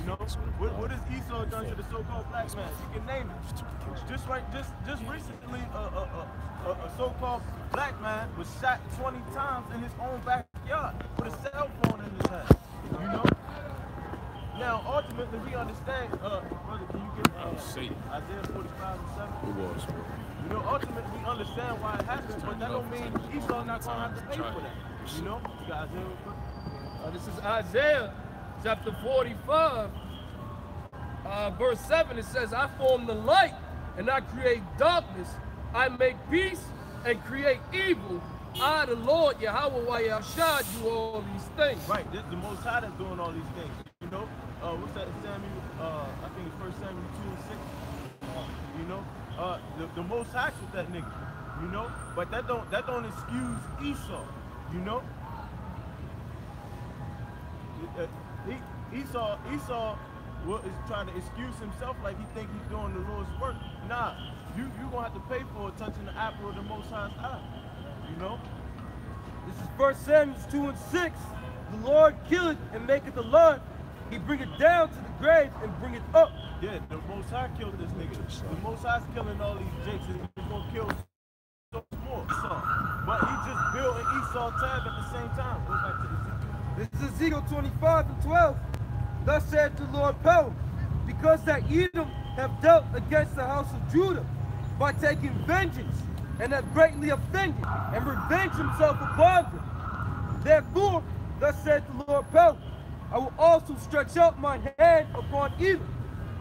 know, what has Esau done to the so-called black man? You can name it. Just recently, a so-called black man was shot 20 times in his own backyard with a cell phone in his hand. You know. Now, ultimately, we understand. Brother, can you get Isaiah 45:7? It was. You know, ultimately, we understand why it happened, but that don't mean Esau not gonna have to pay for that. You know. You got Isaiah real quick? This is Isaiah chapter 45, verse 7. It says, I form the light and I create darkness. I make peace and create evil. I, the Lord, Yahweh, Wayashad, do all these things. Right, this the Most High that's doing all these things. You know, what's that, Samuel? I think it's 1 Samuel 2:6. You know, the Most High with that nigga. You know, but that don't excuse Esau. You know. Esau is trying to excuse himself like he think he's doing the Lord's work. Nah, you gonna have to pay for it touching the apple of the Most High's eye. You know? This is 1 Samuel 2:6. The Lord killeth and maketh alive. He bringeth down to the grave and bringeth up. Yeah, the Most High killed this nigga. The Most High's killing all these jakes and he's gonna kill so more Esau. But he just built an Esau tab at the same time. Go back to the This is Ezekiel 25:12. Thus saith the Lord power, because that Edom have dealt against the house of Judah by taking vengeance, and have greatly offended, and revenged himself upon them. Therefore, thus saith the Lord power, I will also stretch out my hand upon Edom,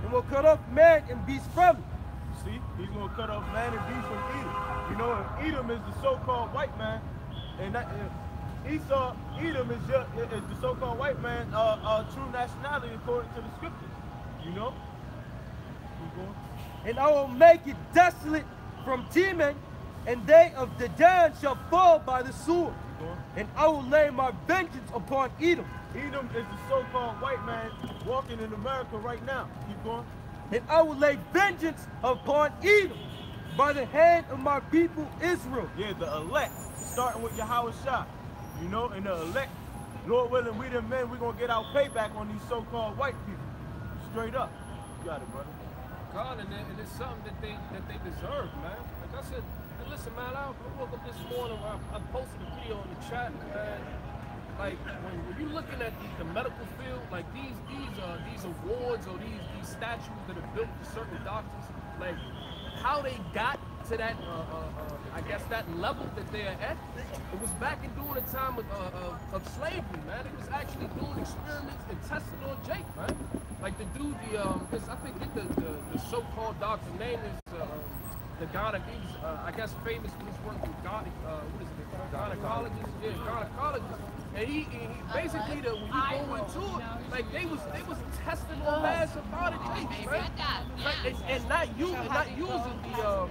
and will cut off man and beast from it. See, he's gonna cut off man and beast from Edom. You know, and Edom is the so-called white man, and that. Esau, Edom is the so-called white man, true nationality according to the scriptures. You know? And I will make it desolate from Teman, and they of Dedan shall fall by the sword. And I will lay my vengeance upon Edom. Edom is the so-called white man walking in America right now. Keep going. And I will lay vengeance upon Edom by the hand of my people Israel. Yeah, the elect, starting with Yahweh Shah. You know, and the elect, Lord willing, we the men, we're going to get our payback on these so-called white people. Straight up. You got it, brother. God, and it's something that they deserve, man. Like I said, listen, man, I woke up this morning, I posted a video in the chat, man. Like, when you're looking at the medical field, like these awards or these statues that are built for certain doctors, like how they got to that, I guess that level that they're at, it was back in during the time of slavery, man. It was actually doing experiments and testing on Jake, man. Like the dude, I think the so-called doctor's name is the he's I guess famous for his work with gynecologist, yeah, gynecologist. And he basically when you go into it, like they was testing on mass about it, right? Like, and not using the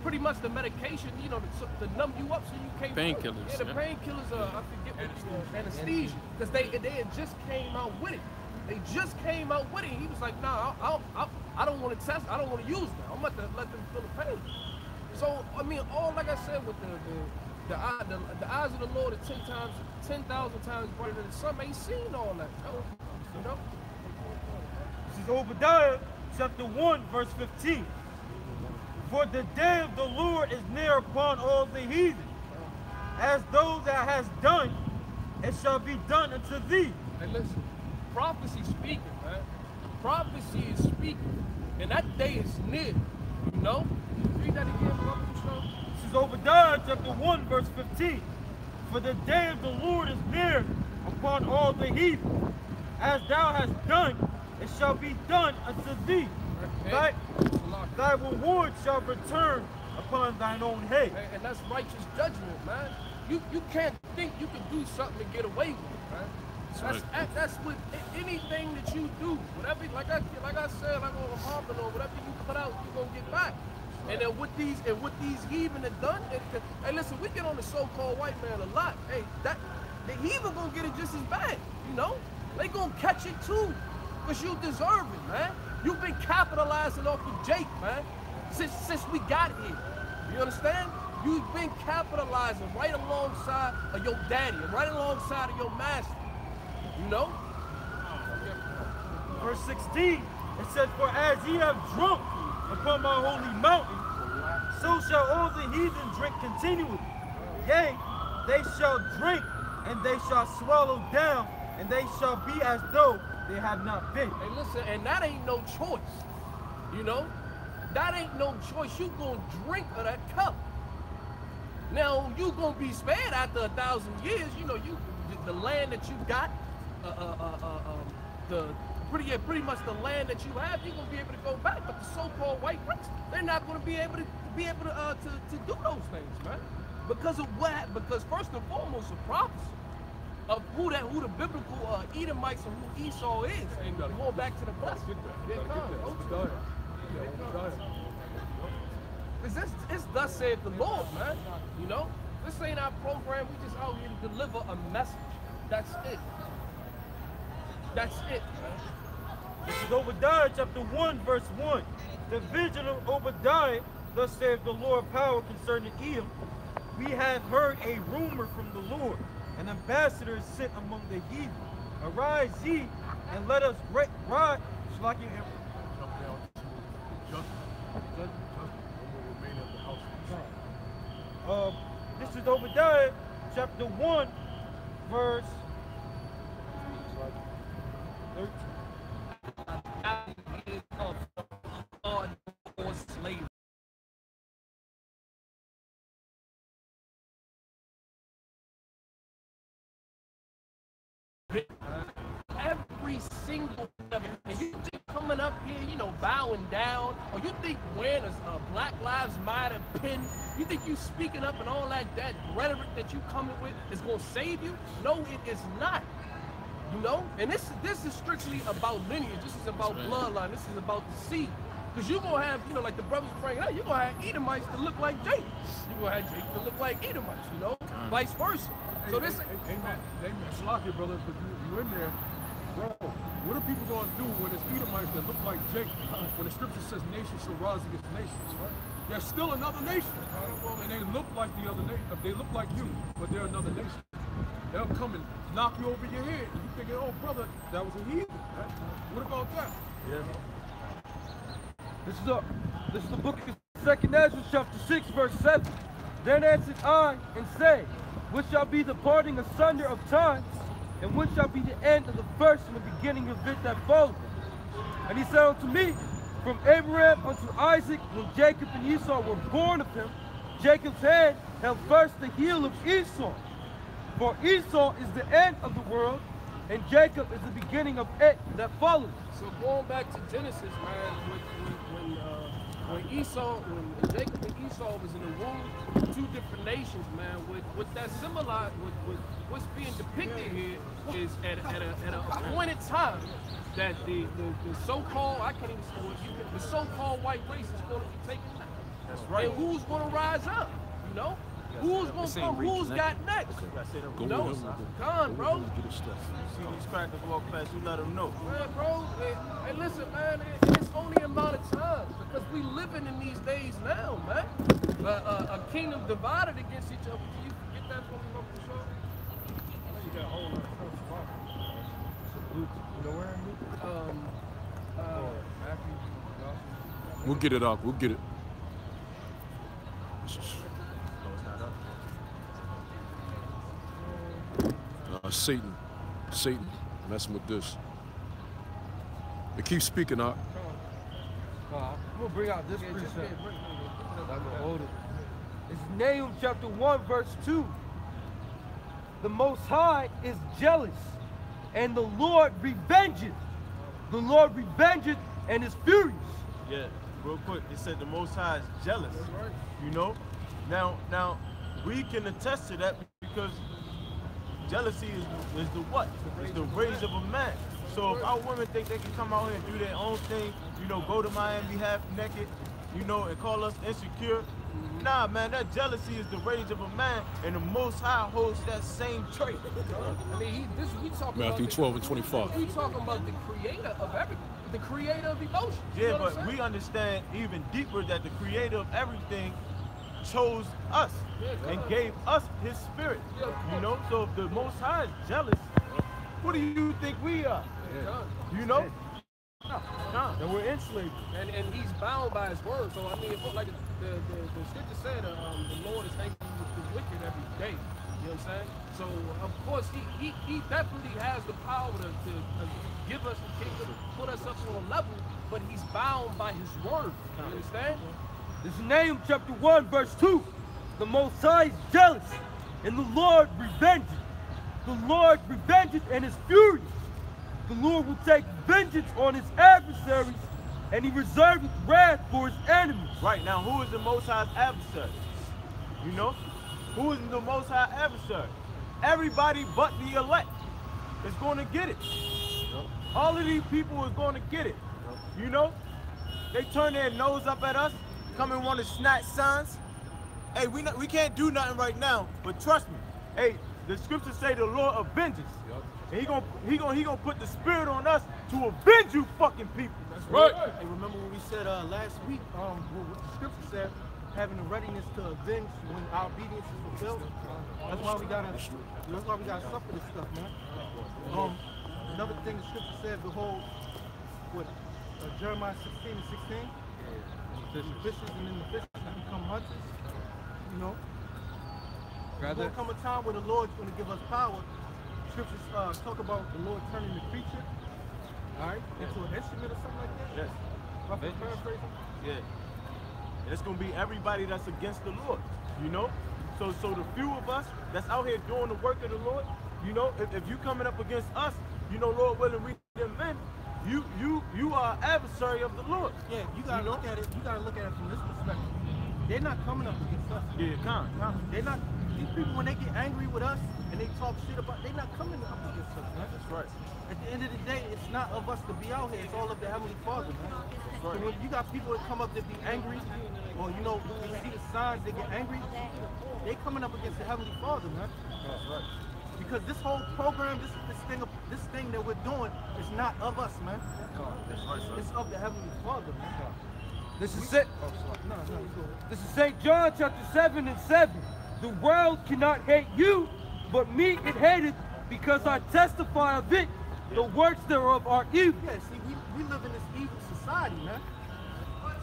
pretty much the medication, you know, to numb you up so you can't. Painkillers. Yeah, the painkillers. I forget what anesthesia, because they had just came out with it. They just came out with it. He was like, nah, I don't want to test. I don't want to use that. I'm about to let them feel the pain. So I mean, all like I said, with the eyes of the Lord are 10,000 times brighter than the sun. Ain't seen all that, you know. This is Obadiah chapter 1, verse 15. For the day of the Lord is near upon all the heathen. As those that has done, it shall be done unto thee. Hey, listen, prophecy speaking, man. Prophecy is speaking, and that day is near. You know. Read that again, brother. This is Obadiah chapter 1, verse 15. For the day of the Lord is near upon all the heathen. As thou hast done, it shall be done unto thee. Thy reward shall return upon thine own head. And that's righteous judgment, man. You can't think you can do something and get away with it, man. That's with anything that you do. Whatever, like I said, like on Harvard or whatever you put out, you're gonna get back. And then what these heathen have done, hey, listen, we get on the so-called white man a lot. Hey, the heathen gonna get it just as bad, you know? They gonna catch it too, because you deserve it, man. You've been capitalizing off of Jake, man, since we got here. You understand? You've been capitalizing right alongside of your daddy, and right alongside of your master, you know? verse 16, it says, "For as ye have drunk upon my holy mountain, so shall all the heathen drink continually. Yea, they shall drink, and they shall swallow down, and they shall be as though they have not been." Hey, listen, and that ain't no choice. You know? That ain't no choice. You gonna drink of that cup. Now, you gonna be spared after 1,000 years. You know, the land that you got, pretty much the land that you have, you're gonna be able to go back. But the so-called white race, they're not gonna be able to do those things, man. Because of what? Because first and foremost, a prophecy of who the biblical Edomites and who Esau is. And going back to the blessing. Because it's thus saith the Lord, man. You know? This ain't our program. We just out here to deliver a message. That's it. That's it, man. This is Obadiah chapter 1, verse 1. The vision of Obadiah, thus saith the Lord power concerning Edom. We have heard a rumor from the Lord. An ambassador is sent among the heathen. Arise ye, and let us ride. This is Obadiah chapter 1, verse 13. Every single level, and you think coming up here, you know, bowing down, or you think wearing a Black Lives Matter pin, you think you speaking up and all that rhetoric that you coming with is gonna save you? No, it is not. You know, and this is strictly about lineage. This is about bloodline. This is about the seed. Because you're gonna have, you know, like the brothers praying out, you're gonna have Edomites that look like Jake. You're gonna have Jake that look like Edomites, you know, vice versa. So this Amen. Slack it, brother, because you in there. Bro, what are people going to do when it's Edomites that look like Jake when the scripture says nation shall rise against nations, right? They're still another nation, and they look like the other nation. They look like you, but they're another nation. They'll come and knock you over your head. You thinking, oh, brother, that was a heathen, right? What about that? Yeah. This is the book of 2nd Ezra, chapter 6, verse 7. Then answered I and said, what shall be the parting asunder of times, and what shall be the end of the first and the beginning of it that followeth? And he said unto me, from Abraham unto Isaac, when Jacob and Esau were born of him, Jacob's hand held first the heel of Esau. For Esau is the end of the world, and Jacob is the beginning of it that followeth. So going back to Genesis, man, when Jacob and Esau was in the womb, two different nations, man. What that symbolized, what's being depicted here is at an appointed time that the so-called, I can't even say what the so-called white race is going to be taken down. That's right. And who's going to rise up? You know, who's going to come? Who's got next? You know, Con, bro. You see these crackers walk past, you let them know. Man, bro, hey, listen, man, it's only a matter of time because we living in these days now, man. A kingdom divided against each other. Can you get that from me, for sure? I know you got a whole lot of stuff. You know where? We'll get it up. We'll get it. Satan, messing with this. They keep speaking up. I'm gonna bring out this precept. I'm gonna hold it. It's Nahum chapter 1, verse 2. The Most High is jealous, and the Lord revengeth. The Lord revengeth and is furious. Yeah, real quick, it said the Most High is jealous. Right. You know? Now, we can attest to that because jealousy is the what? It's the rage of a man. So if our women think they can come out here and do their own thing, you know, go to Miami half naked, you know, and call us insecure, nah, man, that jealousy is the rage of a man, and the Most High holds that same trait. I mean, we talking Matthew about 12 and 25. We talking about the creator of everything, the creator of emotions. Yeah, but we understand even deeper that the creator of everything chose us and gave us his spirit. You know, so if the Most High is jealous, what do you think we are? You know? And we're enslaved. And he's bound by his word. So I mean, like the scripture said, the Lord is angry with the wicked every day. You know what I'm saying? So of course he definitely has the power to give us the kingdom, put us up on a level, but he's bound by his word. You understand? This is Nahum chapter 1, verse 2. The Most High is jealous, and the Lord revengeth. The Lord revengeth and is furious. The Lord will take vengeance on his adversaries, and he reserveth wrath for his enemies. Right, now who is the Most High's adversary? You know? Who is the Most High adversary? Everybody but the elect is going to get it. All of these people is going to get it. You know? They turn their nose up at us, come and want to snatch signs. Hey, we can't do nothing right now, but trust me. Hey, the scriptures say the Lord avenges. And he gonna put the spirit on us to avenge you fucking people. That's right. Hey, remember what we said last week? What the scripture said, having the readiness to avenge when our obedience is fulfilled. That's why we gotta suffer this stuff, man. Another thing the scripture said, behold, what Jeremiah 16 and 16. The fishes and then the fishes become hunters. You know. There's gonna come a time where the Lord's gonna give us power. Scriptures talk about the Lord turning the creature, all right, into an instrument or something like that. Yes. Roughly paraphrasing. Yeah. And it's gonna be everybody that's against the Lord. You know. So the few of us that's out here doing the work of the Lord, you know, if you coming up against us, you know, Lord willing, we them men. You are adversary of the Lord. Yeah, you gotta look at it. You gotta look at it from this perspective. They're not coming up against us. Yeah, They're not. These people, when they get angry with us and they talk shit about, they're not coming up against us, man. That's right. At the end of the day, it's not of us to be out here. It's all of the Heavenly Father, man. So when you got people that come up to be angry, or you know, when you see the signs, they get angry. They coming up against the Heavenly Father, man. That's right. Because this whole program, this thing that we're doing is not of us, man. That's right, It's of the Heavenly Father, man. This is This is St. John chapter 7 and 7. The world cannot hate you, but me it hateth, because I testify of it. The works thereof are evil. Yeah, see, we live in this evil society, man.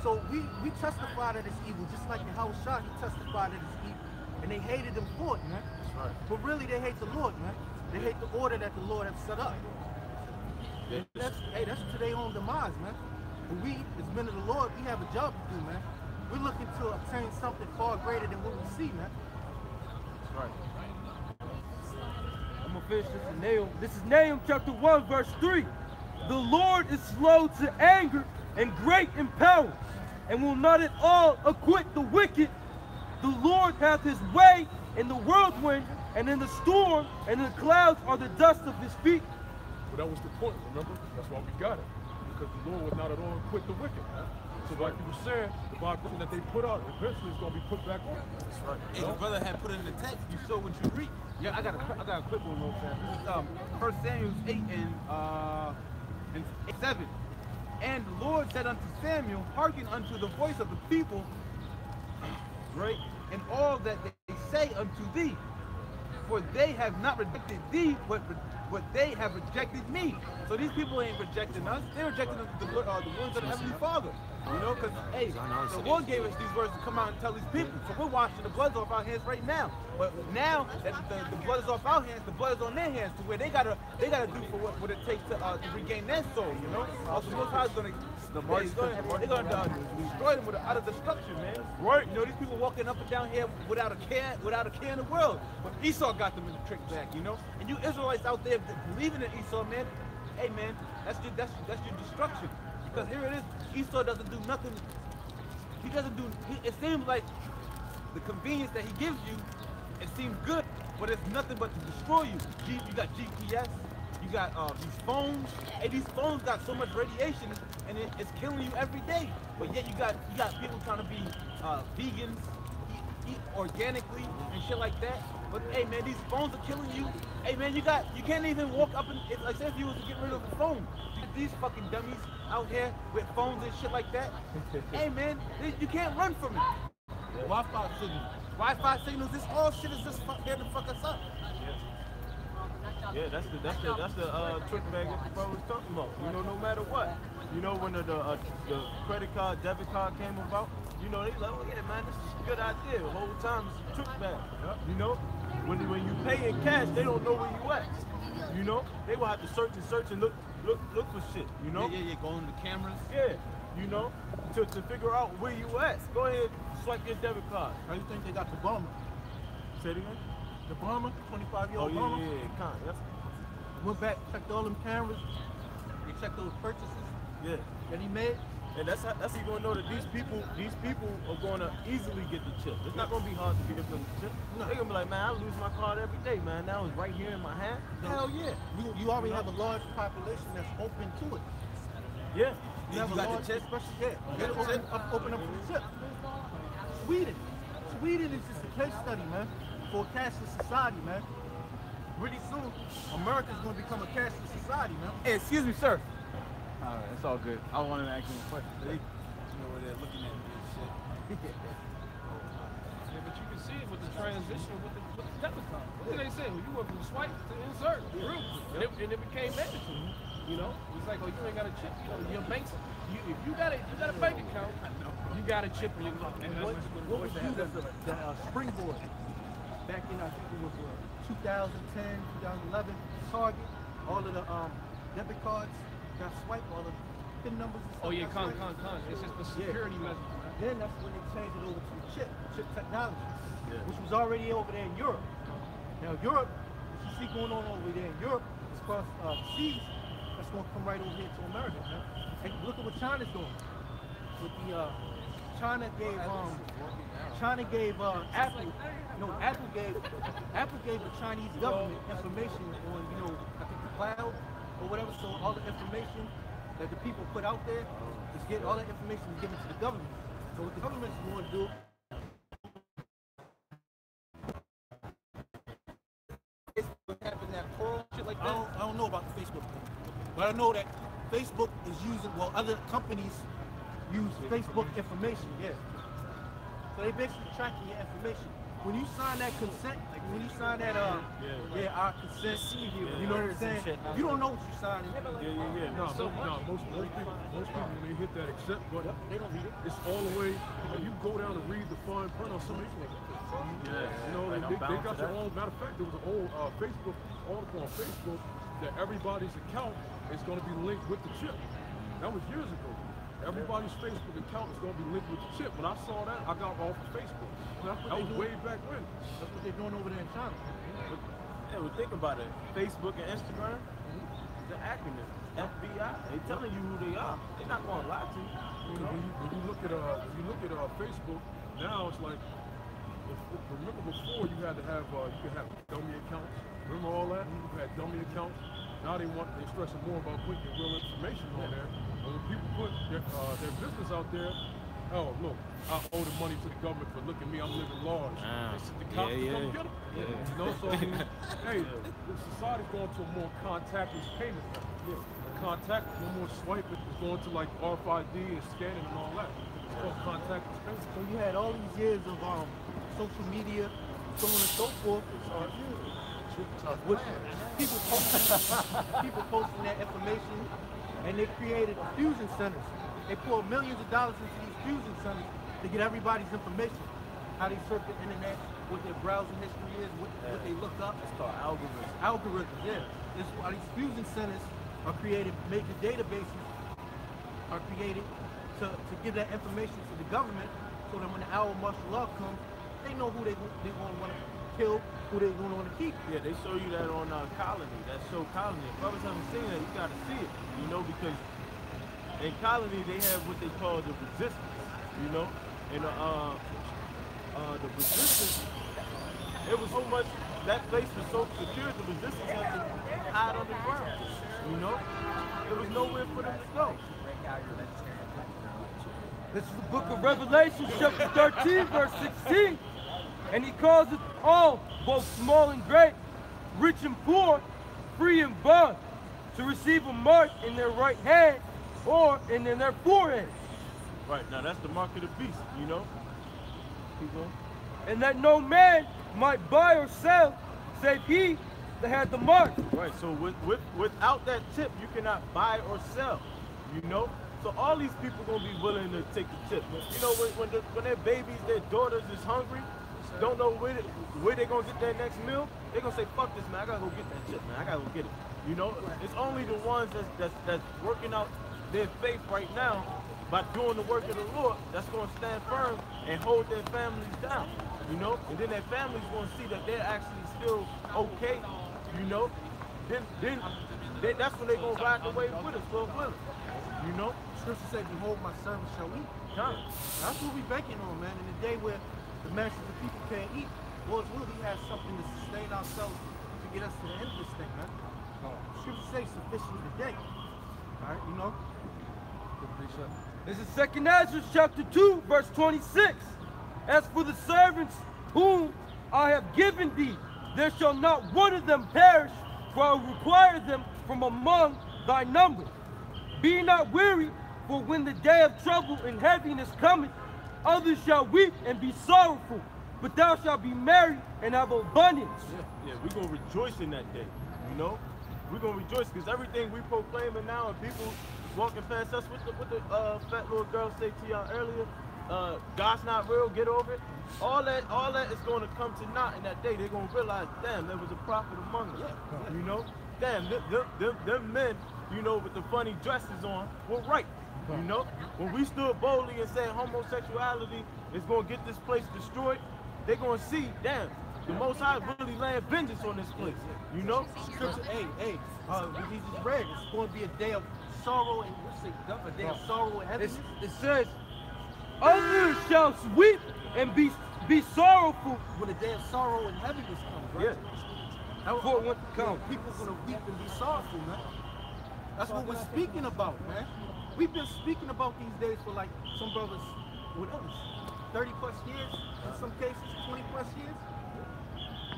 So we testify that it's evil, just like the Herald he testified that it's evil. And they hated him for it, man. That's right. But really, they hate the Lord, man. They hate the order that the Lord has set up. Yeah. That's to their own demise, man. But we, as men of the Lord, we have a job to do, man. We're looking to obtain something far greater than what we see, man. That's right. I'm gonna finish this in Nahum. This is Nahum chapter 1, verse 3. The Lord is slow to anger and great in power, and will not at all acquit the wicked. The Lord hath his way in the whirlwind, and in the storm, and in the clouds are the dust of his feet. But that was the point, remember? That's why we got it. Because the Lord would not at all quit the wicked. So like you were saying, the Bible that they put out, eventually it's going to be put back on. That's right. Hey, the brother had put it in the text. You saw what you read. Yeah, I got a quick one, real fast. This is 1 Samuel 8 and 7. And the Lord said unto Samuel, hearken unto the voice of the people, right? And all that they say unto thee. For they have not rejected thee, but they have rejected me. So these people ain't rejecting us. They're rejecting the words of the Heavenly Father. You know, because, hey, the Lord gave us these words to come out and tell these people. So we're washing the blood off our hands right now. But now that the blood is off our hands, the blood is on their hands to where they gotta do for what it takes to regain their soul, you know? Also, Most High is gonna they're gonna destroy them with out of destruction, man. Right? You know, these people walking up and down here without a care in the world. But Esau got them in the trick back, you know? And you Israelites out there believing in Esau, man, hey man, that's your destruction. Because here it is, Esau doesn't do nothing. It seems like the convenience that he gives you, it seems good, but it's nothing but to destroy you. You got GPS, you got these phones. Hey, these phones got so much radiation, and it's killing you every day. But yet you got people trying to be vegans, eat organically and shit like that. But hey man, these phones are killing you. Hey man, you can't even walk up and like say if you was to get rid of the phone. These fucking dummies out here with phones and shit like that. Hey man, you can't run from it. Wi-Fi signals, this all shit is just there to fuck us up. Yeah, that's the trick bag that the bro was talking about. You know, no matter what. You know, when the credit card, debit card came about, you know, they like, oh yeah, man, this is a good idea. The whole time it's a trick bag. You know, when you pay in cash, they don't know where you at. You know, they will have to search and look for shit. You know? Yeah. Go on the cameras. Yeah. You know, to figure out where you at. Go ahead, swipe your debit card. How you think they got the bomber? Say it again. The bomber, 25-year-old bomber. Yep. Went back, checked all them cameras. They checked those purchases Yeah. that he made. And that's how you gonna know that these people are gonna easily get the chip. It's not gonna be hard to get them the chip. No. They're gonna be like, man, I lose my card every day, man. Now it's right here in my hand. Hell yeah. You already have a large population that's open to it. Yeah. You have a large, especially, open up for the chip. Sweden is just a case study, man, for a cashless society, man. Pretty soon, America's gonna become a cashless society, man. Hey, excuse me, sir. All right, it's all good. I wanted to ask you a question. You know where they're looking at me and shit. Yeah, but you can see it with the transition with the debit card. What did they say? Well, you went from swipe to insert, real quick. And it became mandatory. You know, it's like, oh, you ain't got a chip. You know, your banks. If you got a bank account, you got a chip in your account. What was used as the springboard back in, I think it was 2010, 2011, Target, all of the debit cards got swiped, all the PIN numbers and stuff. Oh yeah, con. swiped. It's just the security measure. Then that's when they changed it over to the chip technology, which was already over there in Europe. Now Europe, what you see going on over there in Europe, as far as seas, that's going to come right over here to America, man. And look at what China's doing. With the China gave Apple, you know, Apple gave the Chinese government information on, you know, I think the cloud or whatever. So all the information that the people put out there is getting all that information is given to the government. So what the government's going to do. I don't know about the Facebook thing, but I know that Facebook is using, well, other companies use Facebook information, yeah. So they basically tracking your information. When you sign that consent, like when you sign that, our consent, you know what I'm saying? You don't know what you're signing. No, most people, when they hit that accept button, They don't read it. it's all the way. You go down and read the fine print on some of these niggas. You know, they got your own. Matter of fact, there was an old Facebook article on Facebook that everybody's account is going to be linked with the chip. That was years ago. Everybody's Facebook account is going to be linked with the chip. When I saw that, I got off of Facebook. That was way back when. That's what they're doing over there in China. Yeah, well, think about it. Facebook and Instagram, the acronym, FBI. They telling you who they are. They're not going to lie to you. You know? When you look at Facebook, now it's like, remember before you had to have, you could have dummy accounts. Remember all that? You had dummy accounts. Now they're stressing more about putting your real information on there. And when people put their business out there, oh look, I owe the money to the government for looking at me, I'm living large. They sent the cops to come get them. You know, so I mean, hey, the society's going to a more contactless payment. No more swiping. It's going to like RFID and scanning and all that. It's called contactless payment. So you had all these years of social media, so on and so forth. With people posting that information, and they created fusion centers. They poured millions of dollars into these fusion centers to get everybody's information, how they surf the internet, what their browsing history is, what they look up. It's called algorithms. Algorithms, yeah. This is why these fusion centers are created, major databases are created to give that information to the government, so that when the hour of martial law comes, they know who they're going to want to kill, who they're going to want to keep. Yeah, they show you that on Colony, that show Colony. If others haven't seen that, you got to see it, you know, because in Colony they have what they call the resistance, you know, and the resistance, it was so much, that place was so secure, the resistance had to hide underground, you know, there was nowhere for them to go. This is the book of Revelation, chapter 13, verse 16. And he calls it all, both small and great, rich and poor, free and bond, to receive a mark in their right hand or in their forehead. Right, now that's the mark of the beast, you know. Keep going. And that no man might buy or sell, save he that had the mark. Right, so without that tip, you cannot buy or sell. You know? So all these people gonna be willing to take the chip. You know, when their babies, their daughters is hungry, don't know where they gonna get their next meal, they gonna say, fuck this, man, I gotta go get that chip, man, I gotta go get it. You know, it's only the ones that's working out their faith right now by doing the work of the Lord that's gonna stand firm and hold their families down. You know, and then their families gonna see that they're actually still okay. You know, then that's when they gonna ride the wave with us, Lord willing. You know, Scripture said, "Behold, my servant shall eat." That's what we banking on, man. In the day where the masses of people can't eat, Lord's will, He has something to sustain ourselves to get us to the end of this thing, man. Scripture says sufficient today. All right, you know. This is 2 Ezra chapter 2, verse 26. As for the servants whom I have given thee, there shall not one of them perish, for I will require them from among thy number. Be not weary, for when the day of trouble and heaviness cometh, others shall weep and be sorrowful, but thou shalt be merry and have abundance. Yeah, we're gonna rejoice in that day. You know, we're gonna rejoice because everything we proclaiming now and people walking past us, what the fat little girl say to y'all earlier, God's not real, get over it. All that is going to come to naught in that day. They're going to realize, damn, there was a prophet among us. You know, damn, them men, you know, with the funny dresses on, were right. You know, when we stood boldly and said homosexuality is going to get this place destroyed, they're going to see, damn, the Most High really laying vengeance on this place. You know, Scripture, we just read, it's going to be a day of sorrow and a day of sorrow and heaviness. It says, others shall weep and be sorrowful when the day of sorrow and heaviness comes, right? For what comes. People gonna weep and be sorrowful, man. That's what we're speaking about, man. We've been speaking about these days for like some brothers, what else? 30 plus years, in some cases, 20 plus years.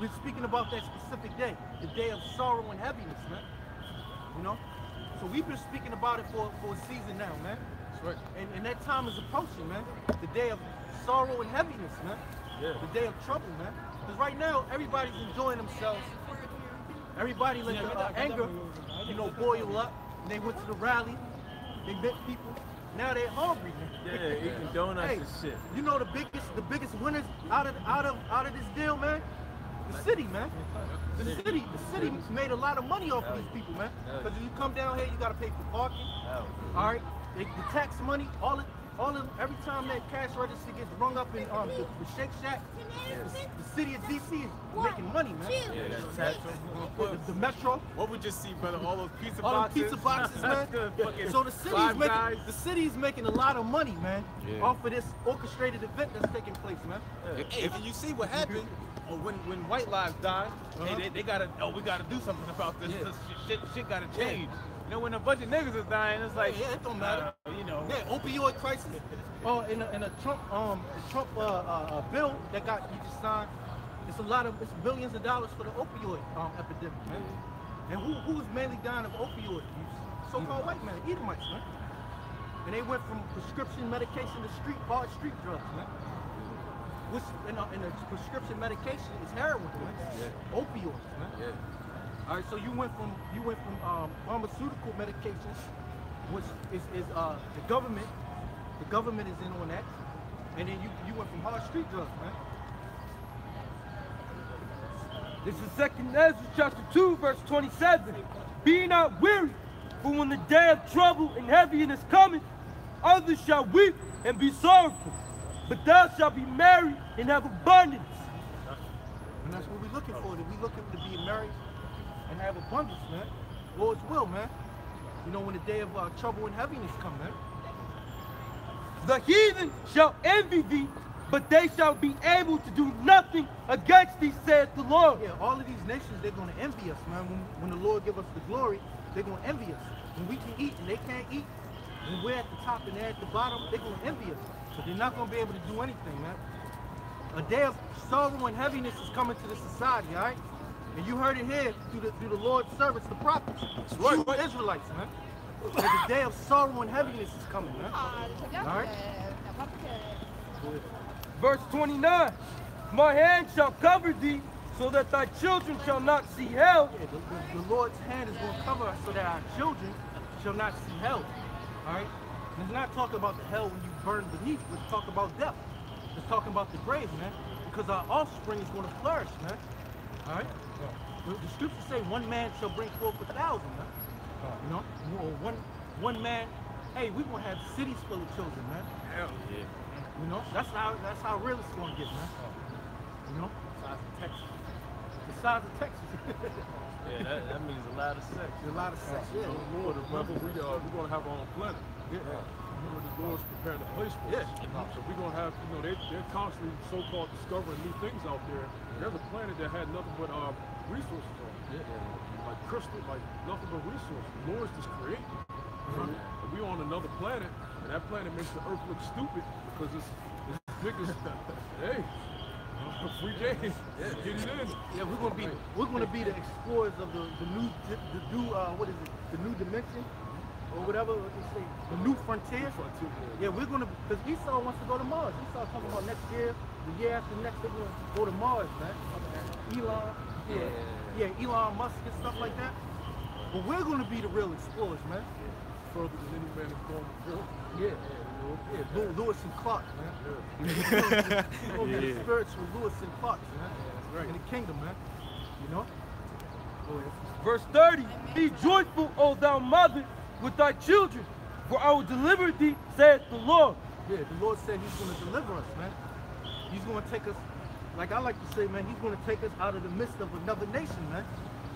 We're speaking about that specific day, the day of sorrow and heaviness, man. You know? So we've been speaking about it for a season now, man. That's right. And that time is approaching, man. The day of sorrow and heaviness, man. Yeah. The day of trouble, man. Because right now, everybody's enjoying themselves. Everybody let the anger, you know, boil up. They went to the rally. They met people. Now they're hungry, man. Yeah, eating donuts and shit. You know the biggest winners out of this deal, man? The city, man. The city made a lot of money off of these people, man. Because if you come down here, you gotta pay for parking. All right, the tax money, every time that cash register gets rung up in the Shake Shack, the city of DC is making money, man. Yeah, the Metro. What we just see, brother, all those pizza All boxes. the pizza boxes, man. So the city's making a lot of money, man, off of this orchestrated event that's taking place, man. Hey, and you see what happened when white lives died. Hey, we gotta do something about this. Shit gotta change. You know, when a bunch of niggas is dying, it's like, yeah, it don't matter. You know, opioid crisis. In a Trump bill that you just signed, it's billions of dollars for the opioid epidemic, man. And who's mainly dying of opioid use? So-called white men, Edomites, man. And they went from prescription medication to hard street drugs, man. Which in a prescription medication is heroin, man. Opioids, man. All right, so you went from pharmaceutical medications, which is the government is in on that, and then you went from hard street drugs, man. This is 2 Ezra chapter 2, verse 27. Be not weary, for when the day of trouble and heaviness cometh, others shall weep and be sorrowful, but thou shalt be merry and have abundance. And that's what we're looking for. We're looking to be merry and have abundance, man. Lord's will, man. You know, when the day of trouble and heaviness come, man. The heathen shall envy thee, but they shall be able to do nothing against thee, saith the Lord. Yeah, all of these nations, they're going to envy us, man. When the Lord give us the glory, they're going to envy us. When we can eat and they can't eat, when we're at the top and they're at the bottom, they're going to envy us. But they're not going to be able to do anything, man. A day of sorrow and heaviness is coming to the society, all right? And you heard it here through the Lord's servants, the prophets. That's right. True Israelites, man. That the day of sorrow and heaviness is coming, man. All right? Verse 29. My hand shall cover thee, so that thy children shall not see hell. Yeah, the Lord's hand is going to cover us so that our children shall not see hell. All right? And it's not talking about the hell when you burn beneath. It's talking about death. It's talking about the grave, man. Because our offspring is going to flourish, man. All right? The scriptures say one man shall bring forth 1,000, man. You know? Or one man. Hey, we're going to have cities full of children, man. Hell yeah. You know? That's how real it's going to get, man. You know? The size of Texas. Yeah, that means a lot of sex. A lot of sex, yeah. Lord, remember, we're going to have our own planet. Yeah. Remember, the Lord's preparing the place for us. Yeah. So we're going to have, you know, they're constantly so-called discovering new things out there. There's a planet that had nothing but resources on it. Yeah. Like crystal, like nothing but resources. The Lord's just creating. And we're on another planet, and that planet makes the Earth look stupid because it's big as, hey, free game. Yeah. Get it in. Yeah, we're gonna be the explorers of the new what is it? The new dimension, or whatever they say. The new frontier. Yeah, we're gonna, because Esau wants to go to Mars. Esau talking about next year, the year after next, they're gonna go to Mars, man. Elon Musk and stuff like that. But we're gonna be the real explorers, man. Further than any man is going to build. Yeah, Lewis and Clark, man. Yeah. We're gonna be the spiritual Lewis and Clark, man. That's right. In the kingdom, man. You know? Verse 30, be joyful, O thou mother, with thy children, for I will deliver thee, saith the Lord. Yeah, the Lord said he's going to deliver us, man. He's going to take us, like I like to say, man, he's going to take us out of the midst of another nation, man.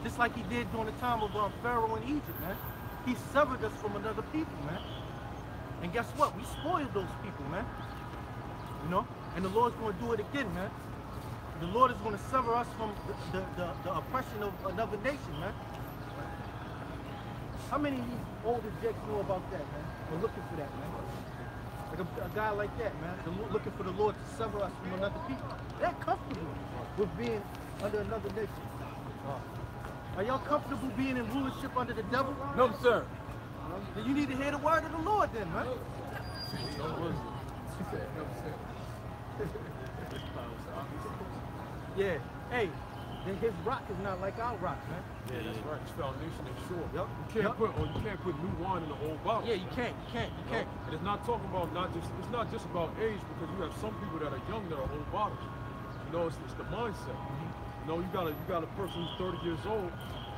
Just like he did during the time of Pharaoh in Egypt, man. He severed us from another people, man. And guess what? We spoiled those people, man. You know? And the Lord's going to do it again, man. The Lord is going to sever us from the oppression of another nation, man. How many of these older jakes know about that, man? We're looking for that, man. Like a guy like that, man. They're looking for the Lord to sever us from another people. They're comfortable with being under another nation. Are y'all comfortable being in rulership under the devil? No, sir. Then you need to hear the word of the Lord then, man. Yeah. Hey, then his rock is not like our rock, man. Yeah, that's right. His foundation is sure. Yep. You can't put new wine in the old bottle. Yeah, you can't. And it's not talking about it's not just about age, because you have some people that are young that are old bottles. You know, it's the mindset. You know, you got a person who's 30 years old,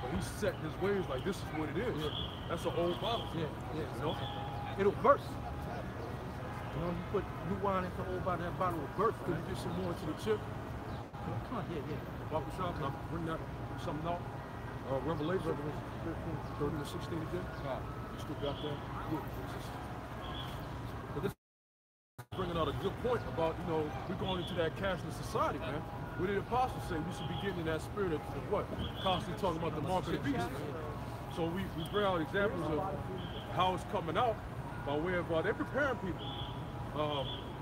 but he's setting his ways like this is what it is. Yeah. That's an old bottle. Yeah. You know? It'll burst. You know, you put new wine into old bottle, that bottle will burst. Could you get some more into the chip? Come on, yeah. Barber shop, and I'll bring that something out. Revelation 30 to 16 again. You still got that? Good. But this is bringing out a good point about, you know, we're going into that cashless society, man. What did the apostles say? We should be getting in that spirit of what? Constantly talking about the mark of the beast. So we bring out examples of how it's coming out by way of they're preparing people.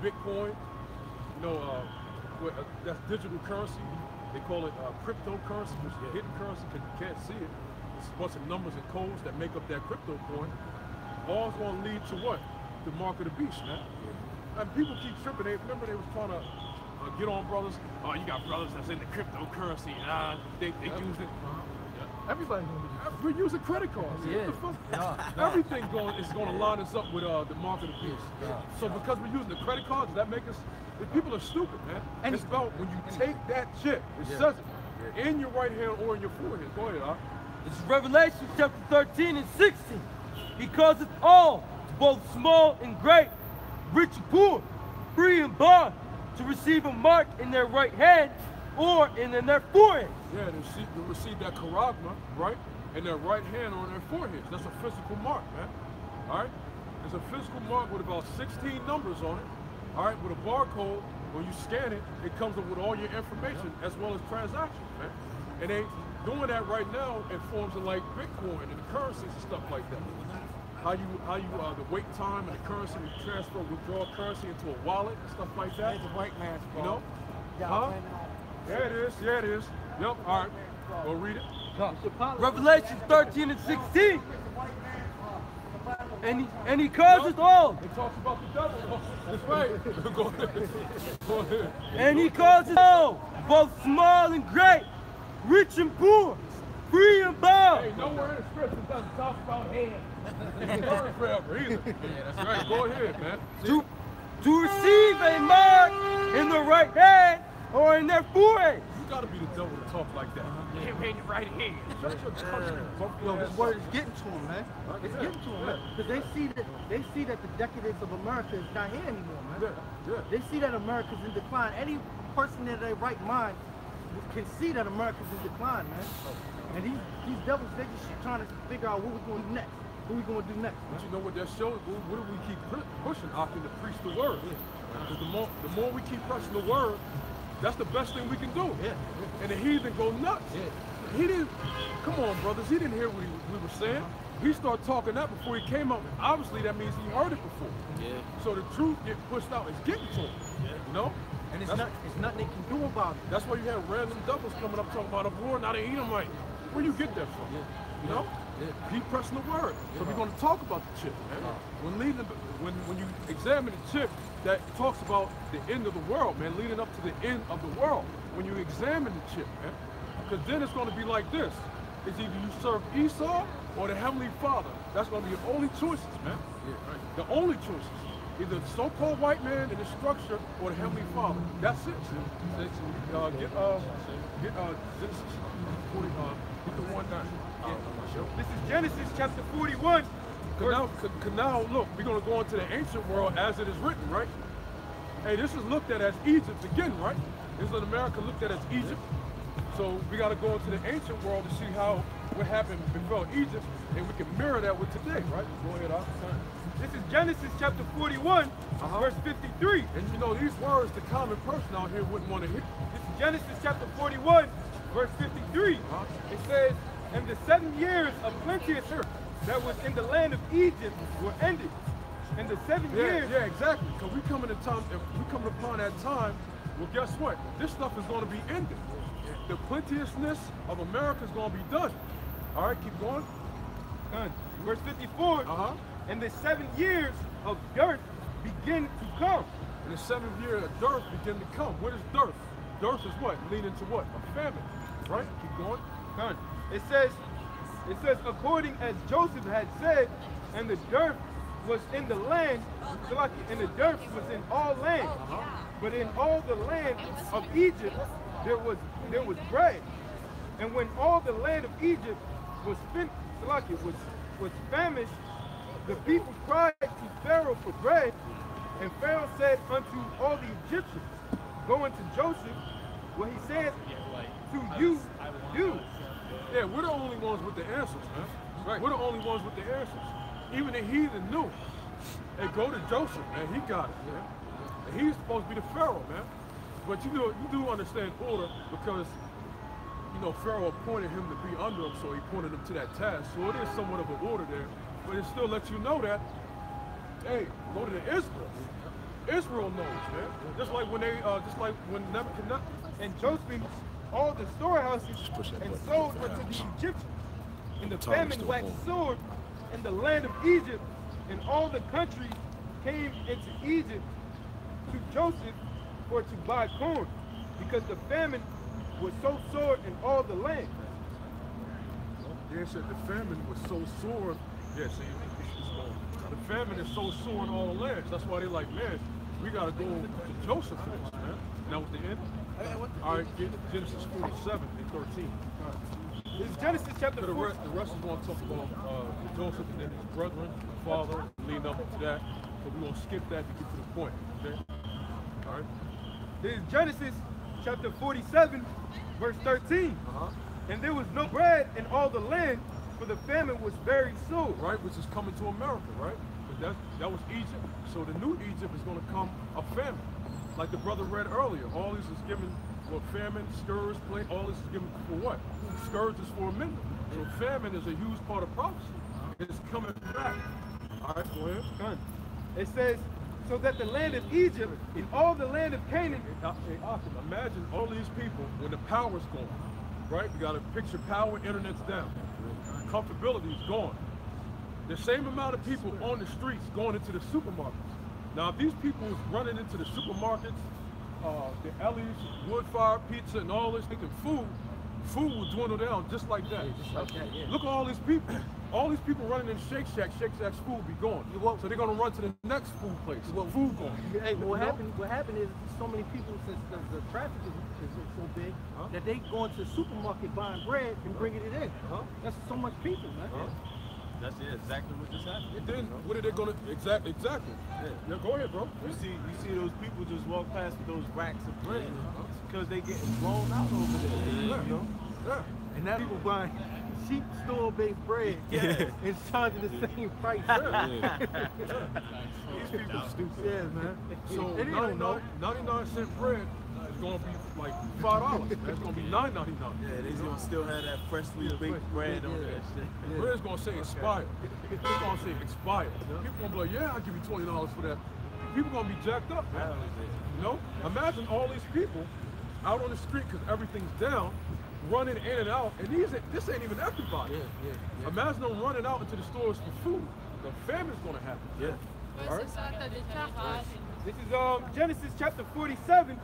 Bitcoin, you know, that's digital currency. They call it cryptocurrency, which is a hidden currency because you can't see it. It's a bunch of numbers and codes that make up that crypto coin. All it's going to lead to what? The mark of the beast, man. And people keep tripping. Remember they was trying to get on brothers. Oh, you got brothers that's in the cryptocurrency. They use it. Everybody's going to use it. We're using credit cards. Yeah. Everything is going to line us up with the mark of the beast. So because we're using the credit cards, that make us. People are stupid, man. And it's about when you take that chip, it says it in your right hand or in your forehead. Go ahead, It's Revelation chapter 13 and 16. Because it's all, both small and great, rich and poor, free and bond, to receive a mark in their right hand or in their forehead. Yeah, to receive that charagma, right? In their right hand or in their foreheads. That's a physical mark, man. All right? There's a physical mark with about 16 numbers on it. All right, with a barcode, when you scan it, it comes up with all your information as well as transactions, man. And they doing that right now in forms of like Bitcoin and the currencies and stuff like that. How you the wait time and the currency to transfer, withdraw currency into a wallet and stuff like that. It's a white man's you know? Huh? Yeah, it is. Yep. All right. Go read it. Revelation 13 and 16. And he causes all. It talks about the devil. That's right. Go ahead. And he causes all, both small and great, rich and poor, free and bound. Hey, nowhere in the scripture doesn't talk about hands. It's forever either. Yeah, that's right. Go ahead, man. To receive a mark in the right hand or in their forehead. You gotta be the devil to talk like that. In your right hand. Yo, this word is getting to them, man. It's getting to them, man. Because they see that the decadence of America is not here anymore, man. Yeah. They see that America's in decline. Any person in their right mind can see that America's in decline, man. And these devils, they just trying to figure out what we're going to do next. What we going to do next, But you know what that shows? What do we keep pushing after to preach the word? Because the more we keep pushing the word, that's the best thing we can do. Yeah. And the heathen go nuts. Yeah. He didn't, come on, brothers, he didn't hear what we were saying. He started talking that before he came up. Obviously, that means he heard it before. Yeah. So the truth get pushed out. It's getting to him. You know? And it's nothing they can do about it. That's why you have random devils coming up talking about a war, not an Edomite. Where you get that from? You know? Keep pressing the word. So we're going to talk about the chip, man. When you examine the chip, that talks about the end of the world, man, leading up to the end of the world. When you examine the chip, man, because then it's going to be like this. It's either you serve Esau or the Heavenly Father. That's going to be your only choices, man. The only choices. Either the so-called white man in the structure or the Heavenly Father. That's it. Get Genesis 40, get the 1:9. This is Genesis chapter 41. Now, look, we're going to go into the ancient world as it is written, right? Hey, this is looked at as Egypt again, right? This is in America looked at as Egypt. So we got to go into the ancient world to see what happened before Egypt, and we can mirror that with today, right? Go ahead, Oscar. This is Genesis chapter 41, verse 53. And you know, these words the common person out here wouldn't want to hear. This is Genesis chapter 41, verse 53. It says, and the 7 years of plenteous that was in the land of Egypt were ended. And the 7 years. Yeah, exactly. Because we coming upon that time, well, guess what? This stuff is going to be ended. The plenteousness of America is going to be done. All right, keep going. Done. Verse 54. And the 7 years of dearth begin to come. And the 7th year of dearth begin to come. What is dearth? Dearth is what? Leading to what? A famine. Right? Keep going. Done. It says, according as Joseph had said, and the dearth was in the land, and the dearth was in all lands. But in all the land of Egypt there was bread. And when all the land of Egypt was famished, the people cried to Pharaoh for bread, and Pharaoh said unto all the Egyptians, go unto Joseph, what he said to you do. Yeah, we're the only ones with the answers, man. Right. We're the only ones with the answers. Even the heathen knew. Hey, go to Joseph, man. He got it, man. And he's supposed to be the Pharaoh, man. But you do understand order because, you know, Pharaoh appointed him to be under him, so he pointed him to that task. So it is somewhat of an order there. But it still lets you know that, hey, go to the Israel. Israel knows, man. Just like when Nebuchadnezzar and Joseph all the storehouses and sold unto the Egyptians. And the famine waxed sore in the land of Egypt, and all the country came into Egypt to Joseph for to buy corn, because the famine was so sore in all the land. Yeah, it said the famine was so sore. Yeah, see, the famine is so sore in all the lands. That's why they're like, man, we gotta go to Joseph for this, man. And that was the end. All right, get Genesis 47 and 13. This is Genesis chapter 4. The rest is going to talk about Joseph and then his brethren, his father, leading up to that. So we're going to skip that to get to the point. Okay? All right. This is Genesis chapter 47, verse 13. And there was no bread in all the land, for the famine was very sore. Right, which is coming to America, right? But that was Egypt. So the new Egypt is going to come a famine. Like the brother read earlier, all this is given for famine, scourge, plague, all this is given for what? Scourge is for a minute. So famine is a huge part of prophecy. It's coming back. All right, go ahead. Done. It says, so that the land of Egypt and all the land of Canaan. Imagine all these people when the power's gone, right? We got to picture power, internet's down. Comfortability is gone. The same amount of people on the streets going into the supermarkets. Now, if these people was running into the supermarkets, the Ellie's, wood fire, pizza, and all this, thinking food, food will dwindle down just like that. Just like that, yeah. Look at all these people. All these people running in Shake Shack. Shake Shack's food will be gone. So they're gonna run to the next food place. Food gone. Hey, what happened is so many people, since the traffic is so big, that they go into the supermarket buying bread and bringing it in. That's so much people, man. That's exactly what just happened. Then what are they gonna exactly? Yeah, go ahead, bro. You see those people just walk past with those racks of bread because they getting blown out over there. You know? Yeah. And now people buying cheap store-based bread and charging the same price. These people stupid. Yeah, man. So And they don't know. 99-cent bread is gonna be like $5. That's gonna be $9.99. Yeah, they gonna still have that freshly baked bread on that shit. Bread's gonna say expired. It's gonna say expired. People gonna be like, yeah, I'll give you $20 for that. People gonna be jacked up, man. You know? Imagine all these people out on the street because everything's down, running in and out, and this ain't even everybody. Imagine them running out into the stores for food. The famine's gonna happen. All right. This is Genesis chapter 47,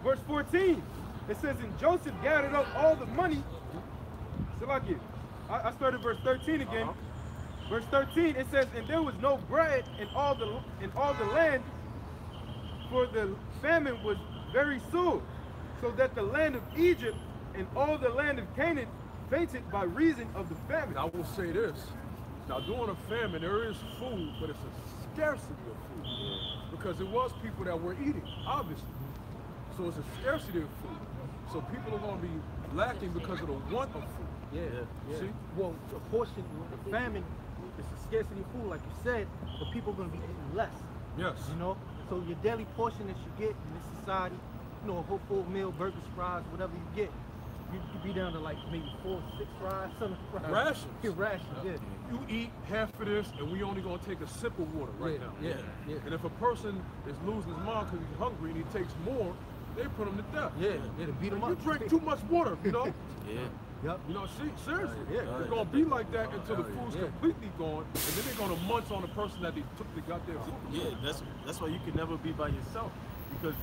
verse 14. It says, and Joseph gathered up all the money. Salaki, I started verse 13 again. Verse 13, it says, and there was no bread in all the land, for the famine was very sore, so that the land of Egypt and all the land of Canaan fainted by reason of the famine. I will say this. Now, during a famine, there is food, but it's a scarcity of food. Because there was people that were eating, obviously. So it's a scarcity of food. So people are going to be lacking because of the want of food. See? Well, the portion, the famine, it's a scarcity of food, like you said, but people are going to be eating less. Yes. You know? So your daily portion that you get in this society, you know, a whole full meal, burgers, fries, whatever you get, you could be down to like maybe 4, 6 fries, 7 fries. Rations. Rations, You eat half of this, and we only gonna take a sip of water right now. And if a person is losing his mind because he's hungry and he takes more, they put him to death. To beat him up. You drink too much water, you know? Yep. You know, seriously. It's gonna be like that until the food's completely gone, and then they're gonna munch on the person that they got their food. Yeah, that's why you can never be by yourself, because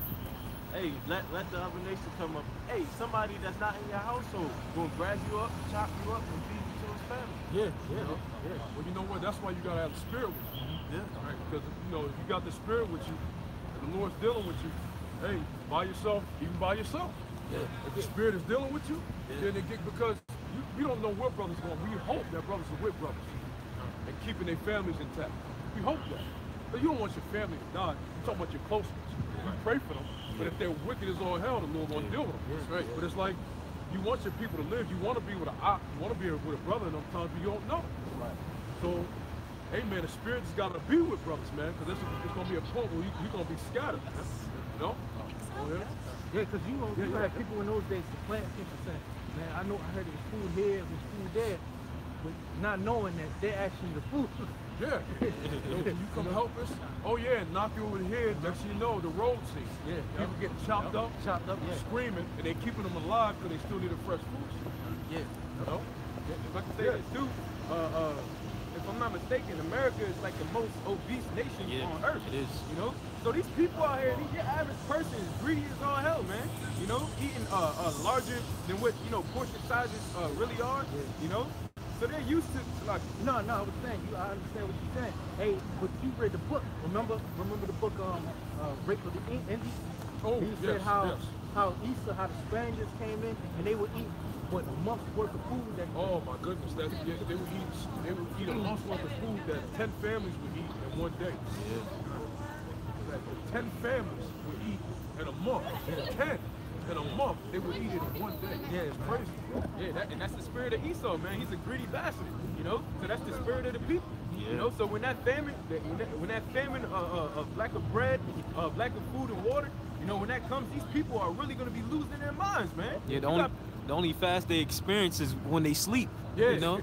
hey, let the other nation come up. Hey, somebody that's not in your household gonna grab you up, chop you up, and feed you to his family. Well, you know what? That's why you gotta have the spirit with you. Right? Because you know, if you got the spirit with you, and the Lord's dealing with you, hey, by yourself, even by yourself. If the spirit is dealing with you, then it get, because we don't know where brothers are going. We hope that brothers are with brothers and keeping their families intact. We hope that. But you don't want your family to die. You're talking about your close ones. You pray for them. But if they're wicked as all hell, the Lord won't deal with them. But it's like, you want your people to live. You want to be with you want to be with a brother in them times you don't know. So, hey man, the spirit's got to be with brothers, man, because it's going to be a point where you're going to be scattered. You know? Because you had people in those days to plant people saying, man, I know I heard there's food here, there's food there, but not knowing that they're actually the food. Can you come help us? Oh yeah, knock you over here. Next thing you know, the road scene. People getting chopped up, screaming, and they keeping them alive because they still need a fresh food. You know? If I can say this too, if I'm not mistaken, America is like the most obese nation on earth. It is. You know? So these people out here, your average person is greedy as all hell, man. You know, eating larger than what, you know, portion sizes really are, you know? So they're used to, like... No, I was saying, I understand what you're saying. Hey, but you read the book, remember the book, Rape of the Indies? Oh, he said how Easter, how the Spaniards came in, and they would eat, what, a month's worth of food. Oh my goodness, they would eat a month's worth of food that 10 families would eat in one day. 10 families would eat in a month. 10 in a month, they would eat it in one day. It's crazy. And that's the spirit of Esau, man. He's a greedy bastard, you know? So that's the spirit of the people. You know, so when that famine of lack of bread, lack of food and water, you know, when that comes, these people are really going to be losing their minds, man. Yeah, the only fast they experience is when they sleep. You know?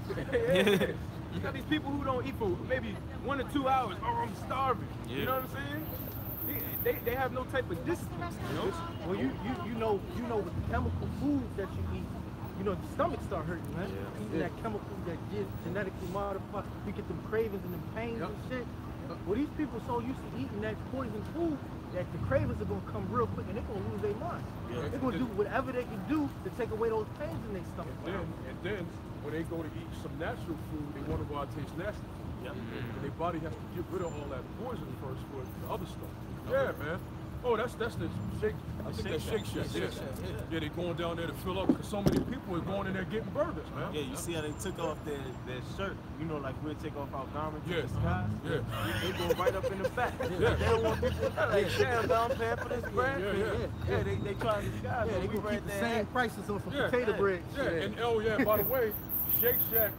You got these people who don't eat for maybe 1 or 2 hours. Oh, I'm starving. You know what I'm saying? They have no type of discipline, you know? Well, you know with the chemical foods that you eat, you know, the stomach start hurting, man. Eating that chemical that gets genetically modified, you get them cravings and them pains and shit. Well, these people so used to eating that poison food that the cravings are gonna come real quick and they're gonna lose their mind. Yeah. They're gonna do whatever they can do to take away those pains in their stomach. And then when they go to eat some natural food, they wonder why it tastes nasty. Yep. And their body has to get rid of all that poison first for the other stuff. Yeah, man. Oh, that's the shake. I think that's Shake Shack. Yeah, they going down there to fill up because so many people are going in there getting burgers, man. Yeah, you see how they took off their shirt. You know, like we'll take off our garments Yeah. in disguise. Yeah. They go right up in the back. Yeah. They don't want people to know, like, damn, but I'm paying for this bread. Yeah. They try to disguise. Yeah, they but we gonna right keep the there. same prices on some Yeah. potato bread. Yeah, and oh yeah, by the way, Shake Shack,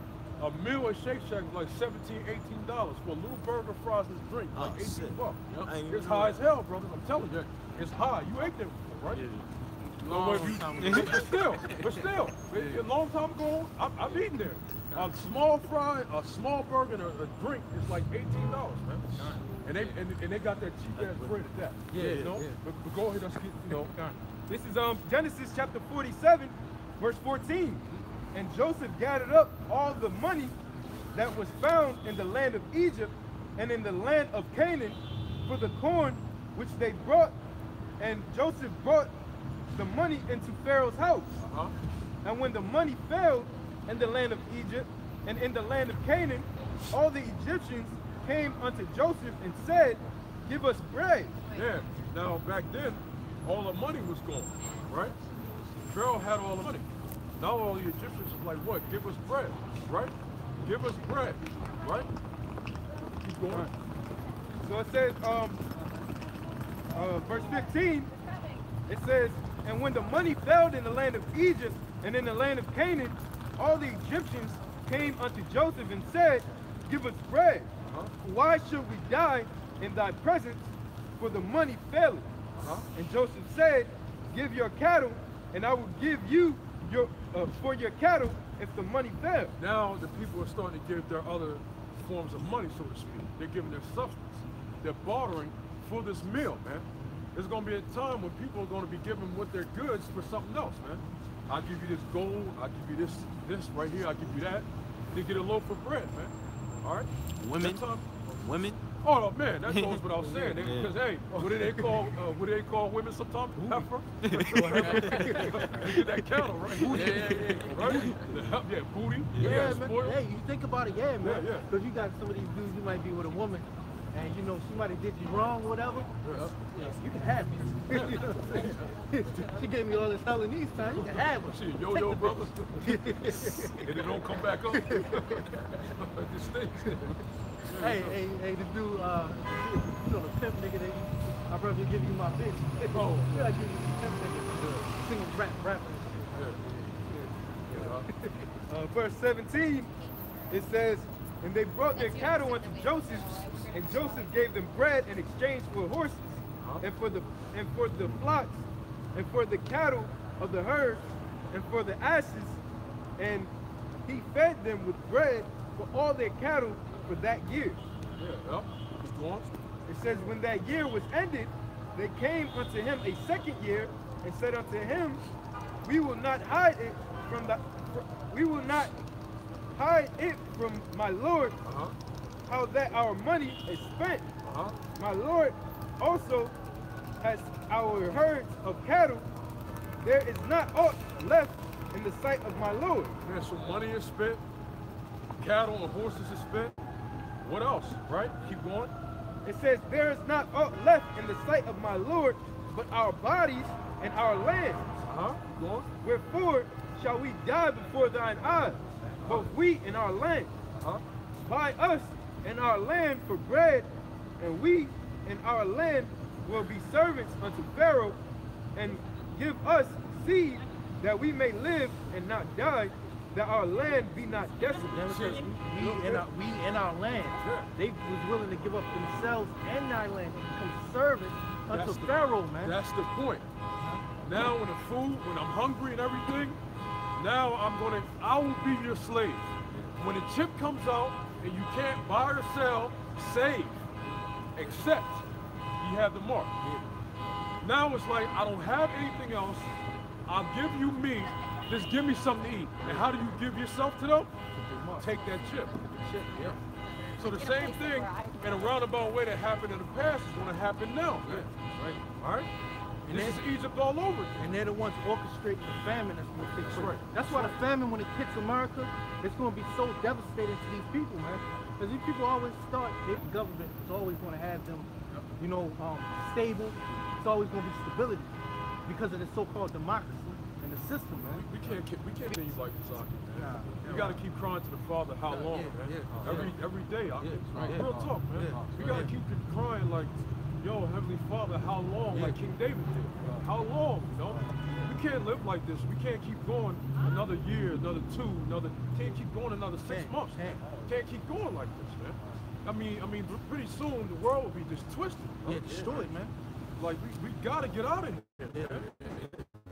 a meal at Shake Shack is like $17, $18 for a little burger, fries, and drink, like Oh, 18 shit. bucks. I ain't even It's know high that. as hell, brother. I'm telling you, it's high. You ate there before, right? Long But time you- ago. but still, a long time ago, I've eaten there. A small fry, a small burger, and a drink is like $18, man. And they got that cheap ass bread at that. You know. But go ahead, let's get This is Genesis chapter 47, verse 14. And Joseph gathered up all the money that was found in the land of Egypt and in the land of Canaan for the corn which they brought. And Joseph brought the money into Pharaoh's house. And when the money failed in the land of Egypt and in the land of Canaan, all the Egyptians came unto Joseph and said, give us bread. Yeah. Now back then, all the money was gone, right? Pharaoh had all the money. Now all the Egyptians was like, what? Give us bread, right? Give us bread, right? Keep going. So it says, verse 15, it says, and when the money failed in the land of Egypt and in the land of Canaan, all the Egyptians came unto Joseph and said, give us bread. Why should we die in thy presence, for the money faileth? And Joseph said, give your cattle, and I will give you your for your cattle if the money fails. Now the people are starting to give their other forms of money, so to speak. They're giving their substance. They're bartering for this meal, man. There's going to be a time when people are going to be giving what their goods for something else, man. I'll give you this gold, I'll give you this right here, I'll give you that. They get a loaf of bread, man. All right? Women. Oh man, that goes without saying. Because hey, what do they call women sometimes? Heifer. They get that cattle, right? Booty. Right? Yeah, booty. Yeah, man. Spoiled. Hey, you think about it, yeah, man. Yeah. Because you got some of these dudes, you might be with a woman, and you know somebody did you wrong, whatever. You can have me. You know what I'm saying? She gave me all this Hellenese time. You can have her. She yo brother. And it don't come back up. It stinks. Hey, this dude, you know the pimp nigga, I'd rather give you my bitch. Oh. Yeah, I give you the pimp nigga. Single rapper. Verse 17, it says, and they brought their cattle unto Joseph, and Joseph gave them bread in exchange for horses, and for the flocks, and for the cattle of the herd, and for the asses, and he fed them with bread for all their cattle for that year. It says, when that year was ended, they came unto him a second year, and said unto him, we will not hide it from my lord, how that our money is spent. My lord also has our herds of cattle. There is not aught left in the sight of my lord. Yeah, so money is spent, cattle and horses is spent. What else, right? Keep going. It says, there is not aught left in the sight of my lord, but our bodies and our lands. Keep going. Wherefore shall we die before thine eyes, both we and our land? Buy us and our land for bread, and we and our land will be servants unto Pharaoh, and give us seed that we may live and not die, that our land be not desolate. We and our land. They was willing to give up themselves and their land to become servants unto Pharaoh, man. That's the point. Now when the food, when I'm hungry and everything, now I will be your slave. When the chip comes out and you can't buy or sell, save, except you have the mark. Now it's like, I don't have anything else. I'll give you me. Just give me something to eat. And how do you give yourself to them? Take that chip. So the same thing And a roundabout way that happened in the past is going to happen now. Yeah, right. All right? And This is Egypt all over again. And they're the ones orchestrating the famine that's going to take place. Right. That's why the famine, when it hits America, it's going to be so devastating to these people, man. Because these people always thought their government is always going to have them, you know, stable. It's always going to be stability because of the so-called democracy and the system, man. We can't continue like this, Aki, man. Nah. We got to keep crying to the Father how long, man. Every day, Aki. Real talk, man. We got to keep crying like, yo, Heavenly Father, how long? Like King David did. How long, you know? We can't live like this. We can't keep going another year, another two, can't keep going another 6 months. Can't keep going like this, man. I mean, pretty soon the world will be just twisted. Yeah, destroyed, man. Like, we got to get out of here, man.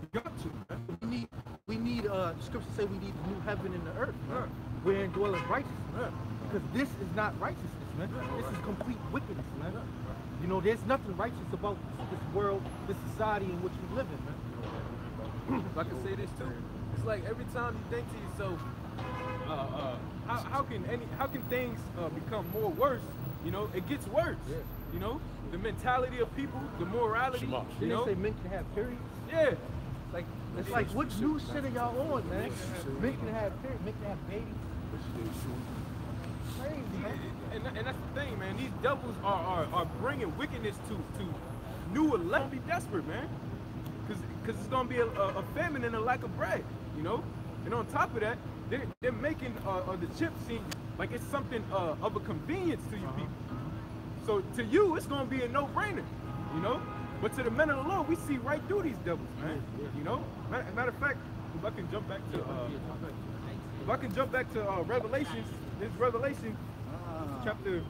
We got to, man. We need, the scriptures say we need the new heaven and the earth, man. Wherein dwelleth righteousness. Because this is not righteousness, man. This is complete wickedness, man. You know, there's nothing righteous about this world, this society in which we live in, man. If I can say this too, it's like every time you think to yourself, how can things become more worse? You know, it gets worse. You know, the mentality of people, the morality. You know, they say men can have periods. Yeah. It's like, what new shit are y'all on, man? Men can have periods, men can have babies. Crazy, man. And that's the thing, man. These devils are bringing wickedness to new elect. Be desperate, man, because it's gonna be a famine and a lack of bread, you know. And on top of that, they're making the chip seem like it's something of a convenience to you people. So to you, it's gonna be a no-brainer, you know. But to the men of the Lord, we see right through these devils, man. You know. Matter of fact, if I can jump back to Revelations, this Revelation. Chapter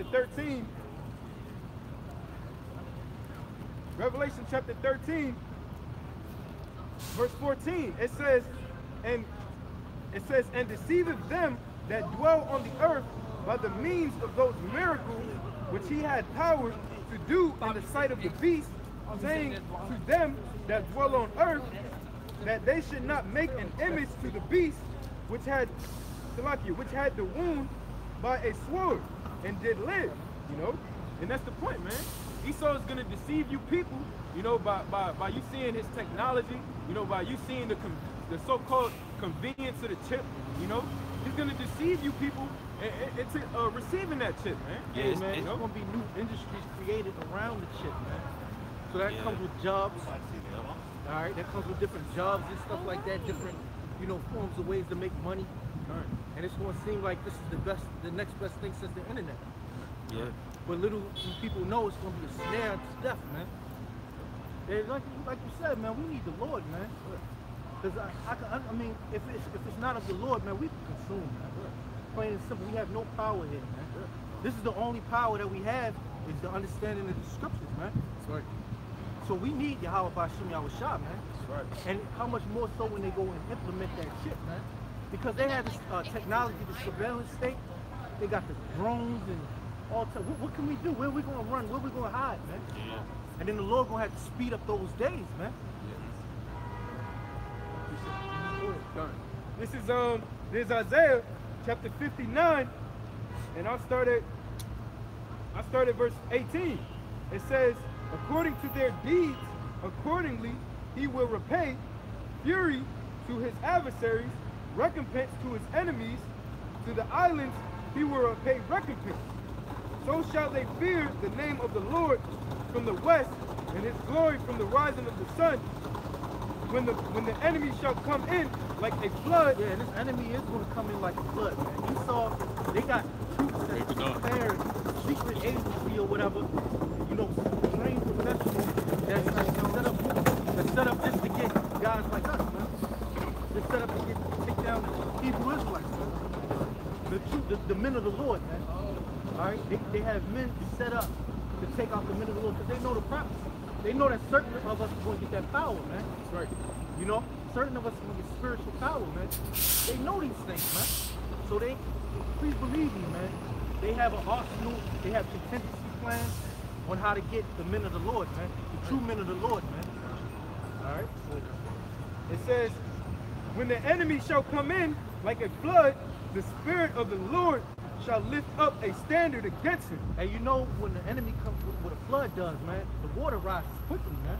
13, Revelation chapter 13, verse 14, it says, and deceiveth them that dwell on the earth by the means of those miracles which he had power to do in the sight of the beast, saying to them that dwell on earth, that they should not make an image to the beast which had the wound by a sword and did live, you know. And that's the point, man. Esau is gonna deceive you people, you know, by you seeing his technology, you know, by you seeing the so-called convenience of the chip, you know. He's gonna deceive you people into receiving that chip, man. Yeah, man. It's gonna be new industries created around the chip, man. So that comes with jobs. All right, that comes with different jobs and stuff like that, different, you know, forms of ways to make money. And it's going to seem like this is the next best thing since the internet. Yeah. But little do people know it's going to be a snare to death, man. And like you said, man, we need the Lord, man. Because I mean, if it's not of the Lord, man, we can consume, man. Plain and simple, we have no power here, man. This is the only power that we have is the understanding of the scriptures, man. That's right. So we need Yahweh Bashim Yahushua, man. That's right. And how much more so when they go and implement that shit, man. Because they have this technology, the surveillance state. They got the drones and all type. What can we do? Where are we going to run? Where are we going to hide, man? Yeah. And then the Lord going to have to speed up those days, man. This is Isaiah chapter 59, and I started verse 18. It says, according to their deeds, accordingly he will repay fury to his adversaries, recompense to his enemies, to the islands he will repay recompense. So shall they fear the name of the Lord from the west, and his glory from the rising of the sun. When the enemy shall come in like a flood. Yeah, and this enemy is going to come in like a flood, man. You saw they got troops that's prepared, secret agency or whatever, you know, trained professionals that's set up just to get guys like us, man. They're set up to take down the Hebrew Israelites, man. The men of the Lord, man. All right, they have men set up to take out the men of the Lord because they know the prophecy. They know that certain of us are going to get that power, man. That's right. You know, certain of us are going to get spiritual power, man. They know these things, man. So they, please believe me, man. They have an arsenal. They have contingency plans on how to get the men of the Lord, man. The true men of the Lord, man. All right. It says, when the enemy shall come in like a flood, the Spirit of the Lord shall lift up a standard against him. And you know when the enemy comes, what a flood does, man, the water rises quickly, man.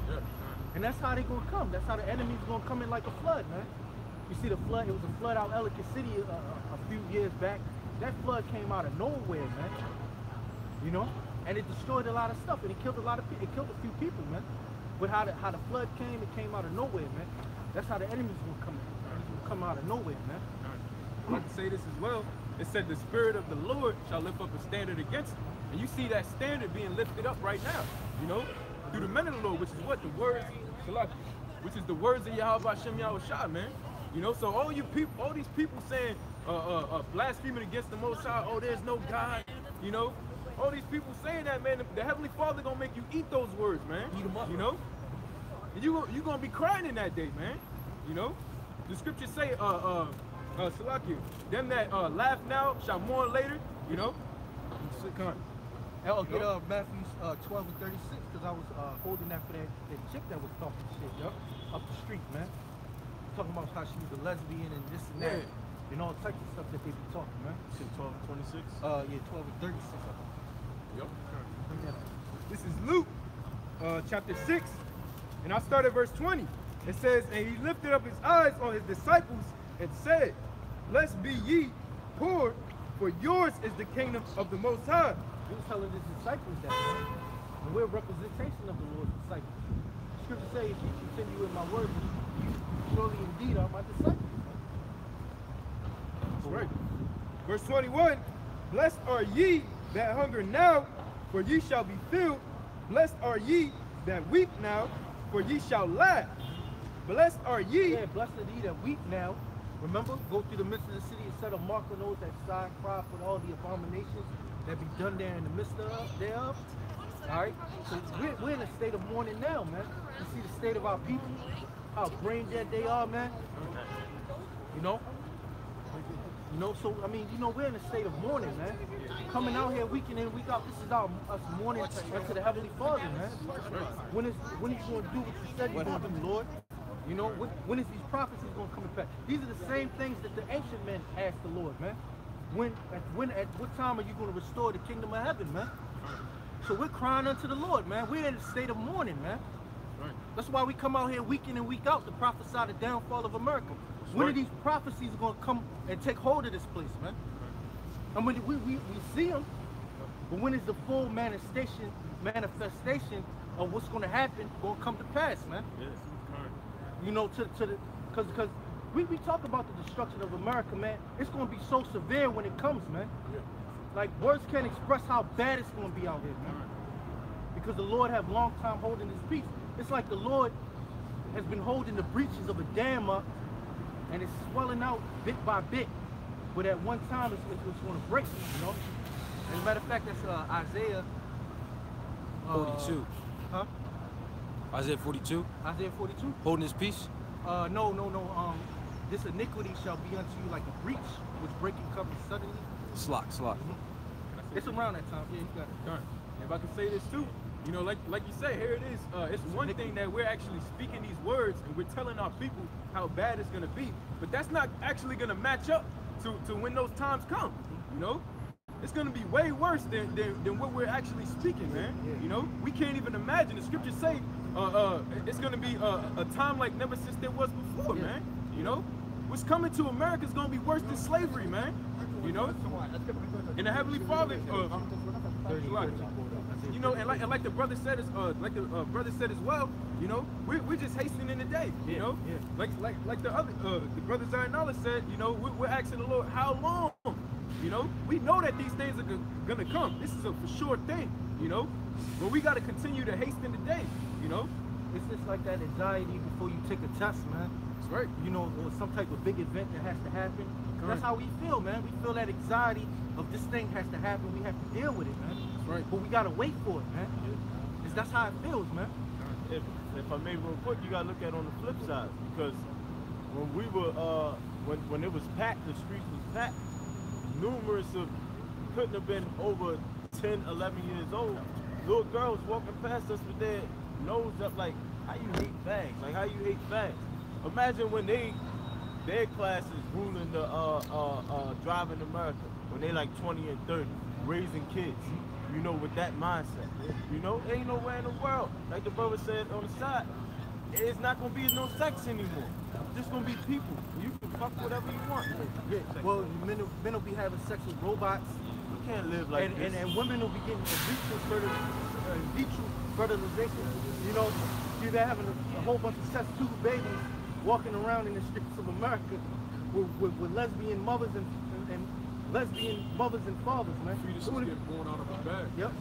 And that's how they're gonna come. That's how the enemy's gonna come in like a flood, man. You see the flood, it was a flood out in Ellicott City a few years back. That flood came out of nowhere, man. You know? And it destroyed a lot of stuff, and it killed a lot of people. It killed a few people, man. But how the flood came, it came out of nowhere, man. That's how the enemy's gonna come. He's gonna come out of nowhere, man. I'd like to say this as well. It said the Spirit of the Lord shall lift up a standard against him. And you see that standard being lifted up right now, you know, through the men of the Lord, which is what? The words, which is the words of Yahweh Hashem Yahushua, man. You know, so all you people, all these people saying, blaspheming against the Most High, oh, there's no God, you know. All these people saying that, man, the Heavenly Father gonna make you eat those words, man. Eat them up, you know. And you gonna be crying in that day, man. You know. The scriptures say, Salakia, them that laugh now shall mourn later, you know. I'll get Matthew 12 and 36, because I was holding that for that chick that was talking shit, up the street, man. Talking about how she was a lesbian and this and that, and all types of stuff that they be talking, man. 12 and 26? Yeah, 12 and 36. Yep. This is Luke, chapter 6, and I'll start at verse 20. It says, and he lifted up his eyes on his disciples and said, blessed be ye poor, for yours is the kingdom of the Most High. He was telling his disciples that, man. And we're a representation of the Lord's disciples. Scripture says, if you continue in my word, you surely indeed are my disciples. That's right. Verse 21, blessed are ye that hunger now, for ye shall be filled. Blessed are ye that weep now, for ye shall laugh. Blessed are ye. Yeah, blessed are ye that weep now. Remember, go through the midst of the city and set a mark on those that sigh and cry for all the abominations that be done there in the midst thereof. All right? So we're in a state of mourning now, man. You see the state of our people, how brain dead they are, man. You know? You know, so, I mean, you know, we're in a state of mourning, man. Coming out here week in and week out, this is us mourning unto the Heavenly Father, man. When is you going to do what you said you're going to do, Lord? You know, when is these prophecies going to come to pass? These are the same things that the ancient men asked the Lord, man. At what time are you going to restore the kingdom of heaven, man? So we're crying unto the Lord, man. We're in a state of mourning, man. That's why we come out here week in and week out to prophesy the downfall of America. When are these prophecies going to come and take hold of this place, man? I mean, we see them, but when is the full manifestation of what's going to happen going to come to pass, man? Yes. You know, because we talk about the destruction of America, man. It's going to be so severe when it comes, man. Like, words can't express how bad it's going to be out here, man. Because the Lord have long time holding his peace. It's like the Lord has been holding the breaches of a dam up, and it's swelling out bit by bit. But at one time, it's going to break, you know? As a matter of fact, that's Isaiah 42. Huh? Isaiah 42? Isaiah 42? Holding his peace? No. This iniquity shall be unto you like a breach, which breaking covers suddenly. Slock. It's around that time. Yeah, you got it. Darn. If I can say this too, you know, like you say, here it is. It's one thing that we're actually speaking these words and we're telling our people how bad it's gonna be, but that's not actually gonna match up to when those times come. You know, it's gonna be way worse than what we're actually speaking, man. You know, we can't even imagine. The scriptures say it's gonna be a time like never since there was before, man. You know, what's coming to America is gonna be worse than slavery, man. You know, and the Heavenly Father, you know, and like the brother said, brother said as well, you know, we're just hastening the day, you know, like the other the brother Zainallah said, you know, we're asking the Lord how long, you know, we know that these things are gonna come. This is a for sure thing, you know, but we got to continue to hasten the day, you know. It's just like that anxiety before you take a test, man. That's right. You know, or some type of big event that has to happen. That's how we feel, man. We feel that anxiety of this thing has to happen. We have to deal with it, man. That's right. But we gotta wait for it, man. That's how it feels, man. If I may real quick, you gotta look at it on the flip side, because when we were when it was packed, the streets was packed, numerous of couldn't have been over 10, 11 years old, little girls walking past us with their nose up like, how you hate fags? Like, how you hate fags? Imagine when they their classes ruling the driving America when they like 20 and 30, raising kids. You know, with that mindset. You know, ain't nowhere in the world, like the brother said on the side, it's not gonna be no sex anymore. It's just gonna be people. You can fuck whatever you want. Yeah. Well, men will be having sex with robots. You can't live like this. And women will be getting in vitro fertilization. You know, they're having a whole bunch of test tube babies walking around in the streets of America with lesbian mothers and lesbian mothers and fathers, man. Fetuses get born out of a bag. Yep.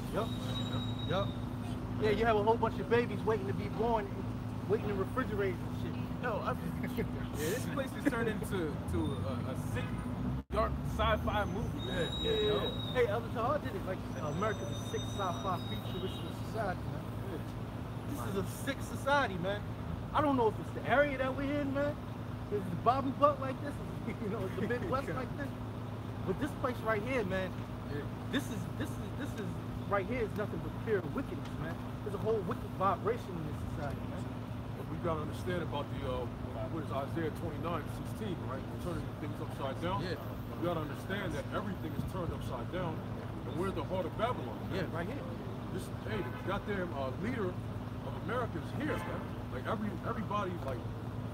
Yeah, you have a whole bunch of babies waiting to be born, waiting in refrigerators and shit. No, Yeah, this place is turned into a sick, dark sci-fi movie. Yeah. Hey, how did it? Like, America's a sick sci-fi futuristic society, man. This is a sick society, man. I don't know if it's the area that we're in, man. Is the Bobby Butt like this? You know, it's the Midwest like this. But this place right here, man, this is right here is nothing but pure wickedness, man. There's a whole wicked vibration in this society, man. But we gotta understand about the what is Isaiah 29:16, right? Turning things upside down. Yeah. You gotta understand that everything is turned upside down, and we're the heart of Babylon. Yeah, right here. This, hey, the goddamn leader of America is here, man. Like everybody, like,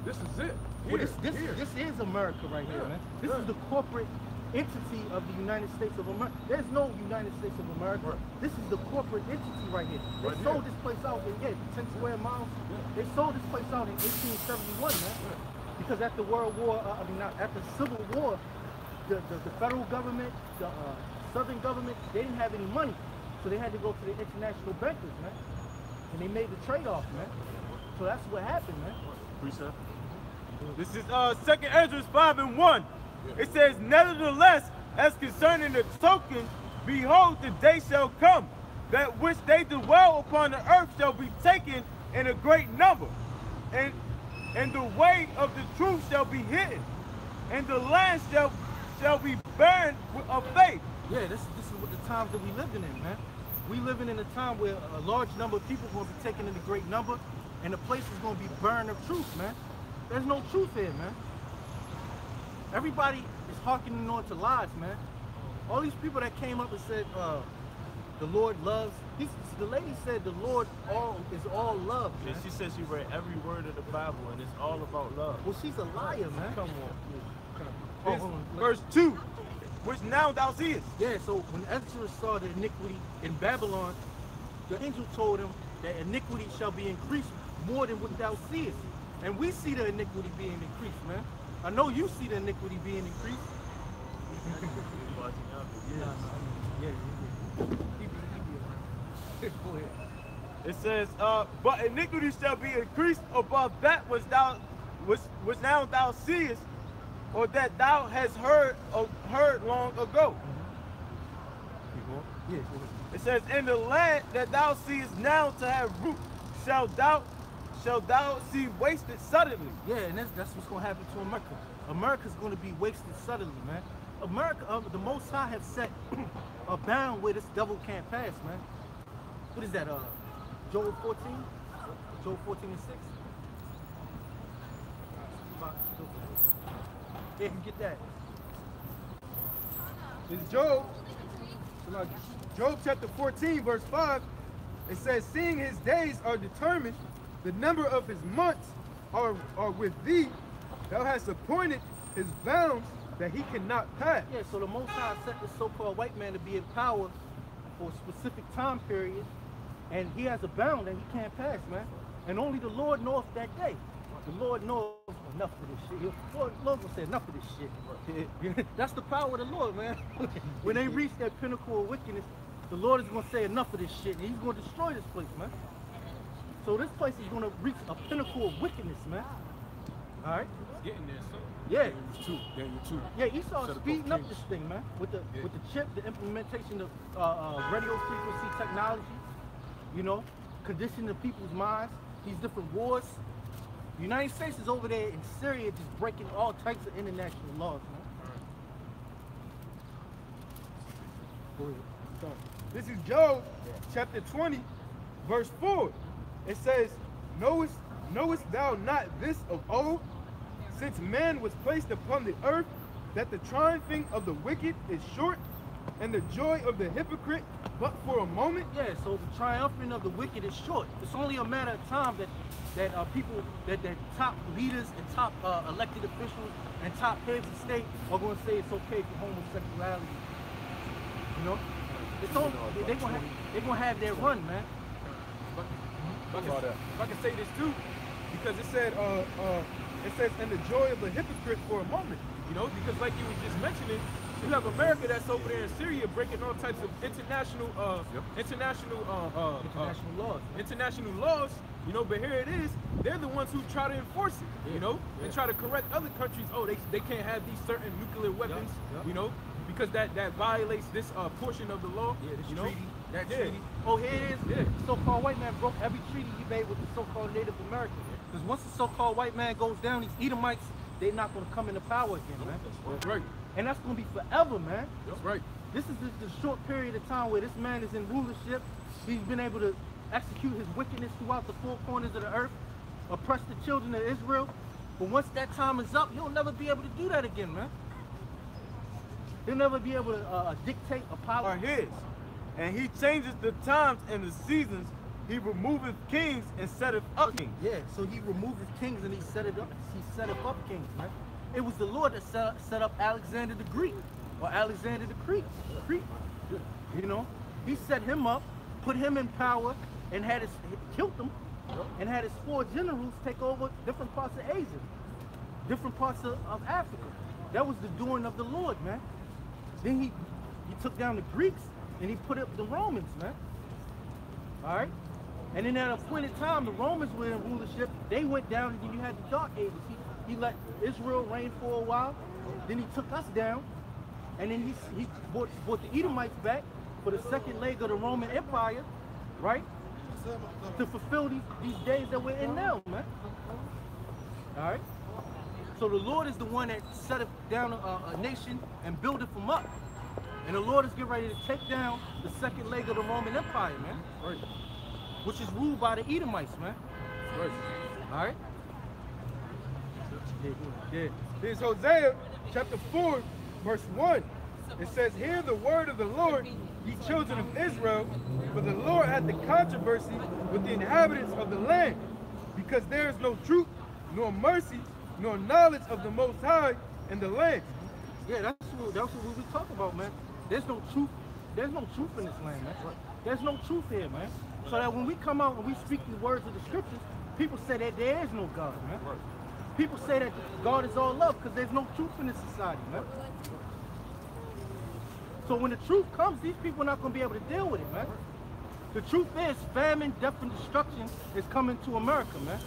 this is it. Well, this is America right here, man. This is the corporate entity of the United States of America. There's no United States of America. Right. This is the corporate entity right here. They sold this place out in 10 square miles. They sold this place out in 1871, man. Because after World War, after Civil War, the federal government, the Southern government, they didn't have any money, so they had to go to the international bankers, man. And they made the trade-off, man. So that's what happened, man. Precept. This is 2nd Ezra 5:1. It says, nevertheless, as concerning the token, behold, the day shall come, that which they dwell upon the earth shall be taken in a great number, and the way of the truth shall be hidden, and the land shall be burned of faith. Yeah, this is what the times that we living in, man. We living in a time where a large number of people are going to be taken in a great number, and the place is going to be burned of truth, man. There's no truth here, man. Everybody is hearkening on to lies, man. All these people that came up and said, the Lord loves. The lady said the Lord is all love, man. Yeah, she said she read every word of the Bible, and it's all about love. Well, she's a liar, man. Come on. Verse 2, which now thou seest. Yeah, so when Ezra saw the iniquity in Babylon, the angel told him that iniquity shall be increased more than what thou seest. And we see the iniquity being increased, man. I know you see the iniquity being increased. It says, but iniquity shall be increased above that which now thou seest, or that thou hast heard long ago. It says, in the land that thou seest now to have root, shall thou see wasted suddenly. Yeah, and that's what's going to happen to America. America's going to be wasted suddenly, man. America, the Most High have set a bound where this devil can't pass, man. What is that, Joel 14? Joel 14 and 6? Yeah, you get that. It's Job. Job chapter 14, verse 5. It says, seeing his days are determined, the number of his months are with thee. Thou hast appointed his bounds that he cannot pass. Yeah, so the Most High set this so-called white man to be in power for a specific time period, and he has a bound that he can't pass, man. And only the Lord knoweth that day. The Lord knows enough of this shit. The Lord will say enough of this shit. That's the power of the Lord, man. When they reach that pinnacle of wickedness, the Lord is going to say enough of this shit, and he's going to destroy this place, man. So this place is going to reach a pinnacle of wickedness, man. All right? It's getting there, so. Yeah. Daniel 2. Yeah, Esau's speeding up this thing, man. With the chip, the implementation of radio frequency technology, you know, conditioning the people's minds, these different wars. The United States is over there in Syria just breaking all types of international laws, man. Go ahead. This is Job chapter 20, verse 4. It says, knowest thou not this of old? since man was placed upon the earth, that the triumphing of the wicked is short, and the joy of the hypocrite but for a moment. Yeah, so the triumphing of the wicked is short. It's only a matter of time that people, that top leaders and top elected officials and top heads of state are going to say it's okay for homosexuality. You know, it's only they're gonna have their run, man. If I can say this too, because it says, and the joy of the hypocrite for a moment. You know, because like you were just mentioning, you have America that's over there in Syria breaking all types of international laws. You know, but here it is. They're the ones who try to enforce it. You know, and try to correct other countries. Oh, they can't have these certain nuclear weapons. You know, because that violates this portion of the law. Yeah, this treaty. That treaty. Oh, here it is. Yeah. The so-called white man broke every treaty he made with the so-called Native Americans. Because once the so-called white man goes down, these Edomites, they're not going to come into power again, man. That's right. And that's going to be forever, man. That's right. This is the short period of time where this man is in rulership. He's been able to execute his wickedness throughout the four corners of the earth, oppress the children of Israel. But once that time is up, he'll never be able to do that again, man. He'll never be able to dictate a power. Are his. And he changes the times and the seasons. He removeth kings and setteth up kings. Yeah, so he removed his kings and he set up kings, man. It was the Lord that set up Alexander the Greek, or Alexander the Crete. You know, he set him up, put him in power, and killed him, and had his 4 generals take over different parts of Asia, different parts of Africa. That was the doing of the Lord, man. Then he took down the Greeks and he put up the Romans, man. All right? And then at a appointed time, the Romans were in rulership. They went down, and then you had the Dark Ages. He let Israel reign for a while. Then he took us down, and then he brought the Edomites back for the second leg of the Roman Empire, right? To fulfill these days that we're in now, man. All right? So the Lord is the one that set down a nation and built it from up. And the Lord is getting ready to take down the second leg of the Roman Empire, man. Right. Which is ruled by the Edomites, man. Right. All right? Yeah. Here's Hosea chapter 4, verse 1. It says, "Hear the word of the Lord, ye children of Israel, for the Lord hath the controversy with the inhabitants of the land, because there is no truth, nor mercy, nor knowledge of the Most High in the land." Yeah, that's what we talk about, man. There's no truth. There's no truth in this land, man. There's no truth here, man. So that when we come out and we speak the words of the scriptures, people say that there is no God, man. People say that God is all love because there's no truth in this society, man. So when the truth comes, these people are not going to be able to deal with it, man. The truth is, famine, death, and destruction is coming to America, man.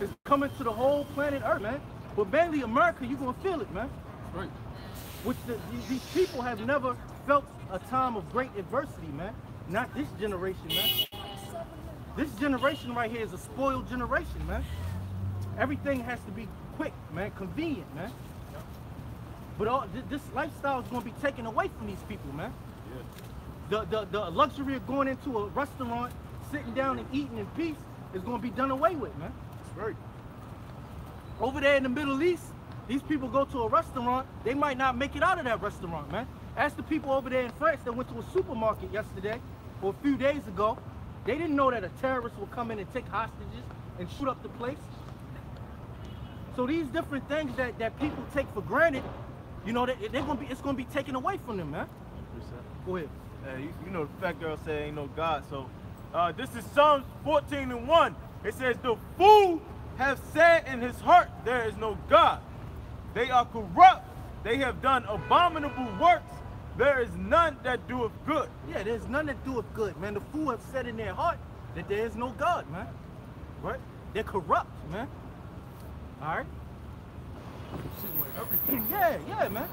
It's coming to the whole planet Earth, man. But mainly America, you're going to feel it, man. Right. Which these people have never felt a time of great adversity, man. Not this generation, man. This generation right here is a spoiled generation, man. Everything has to be quick, man, convenient, man. But this lifestyle is going to be taken away from these people, man. Yeah. The luxury of going into a restaurant, sitting down and eating in peace is going to be done away with, man. Right. Over there in the Middle East, these people go to a restaurant, they might not make it out of that restaurant, man. Ask the people over there in France that went to a supermarket yesterday, or a few days ago, they didn't know that a terrorist would come in and take hostages and shoot up the place. So these different things that people take for granted, you know, it's gonna be taken away from them, man. Go ahead. You know the fat girl said ain't no God, so this is Psalms 14:1. It says, "The fool have said in his heart, there is no God. They are corrupt, they have done abominable works. There is none that doeth good." Yeah, there's none that doeth good, man. The fool have said in their heart that there is no God, man. Right? They're corrupt, man. All right? Everything. Yeah, man.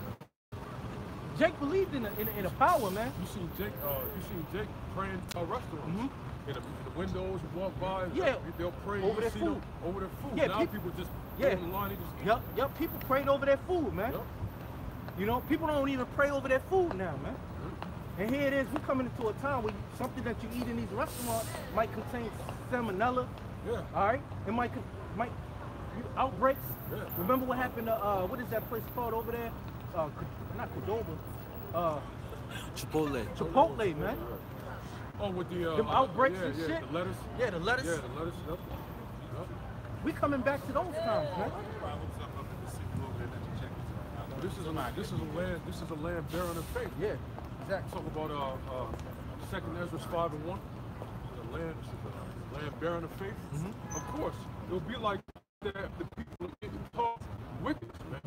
Jake believed in the power, man. You seen Jake praying at a restaurant. In the windows, you walk by, yeah, they'll pray over their food. Over their food. Yeah, now people just yeah. in the line, they just Yep, people prayed over their food, man. Yep. You know, people don't even pray over their food now, man. And here it is, we're coming into a time where something that you eat in these restaurants might contain salmonella. Yeah. All right? It might outbreaks. Yeah. Remember what happened to what is that place called over there? Not Cordoba. Chipotle, man. Oh, with the Them outbreaks yeah, and yeah, shit. the lettuce. Yeah, the lettuce. Yeah, the lettuce. Yep. We coming back to those times, man. This is a land bearing of faith. Yeah, exactly. Talk about 2nd Ezra 5:1. The land bearing of faith. Mm-hmm. Of course, it'll be like that. The people are getting taught wicked, man.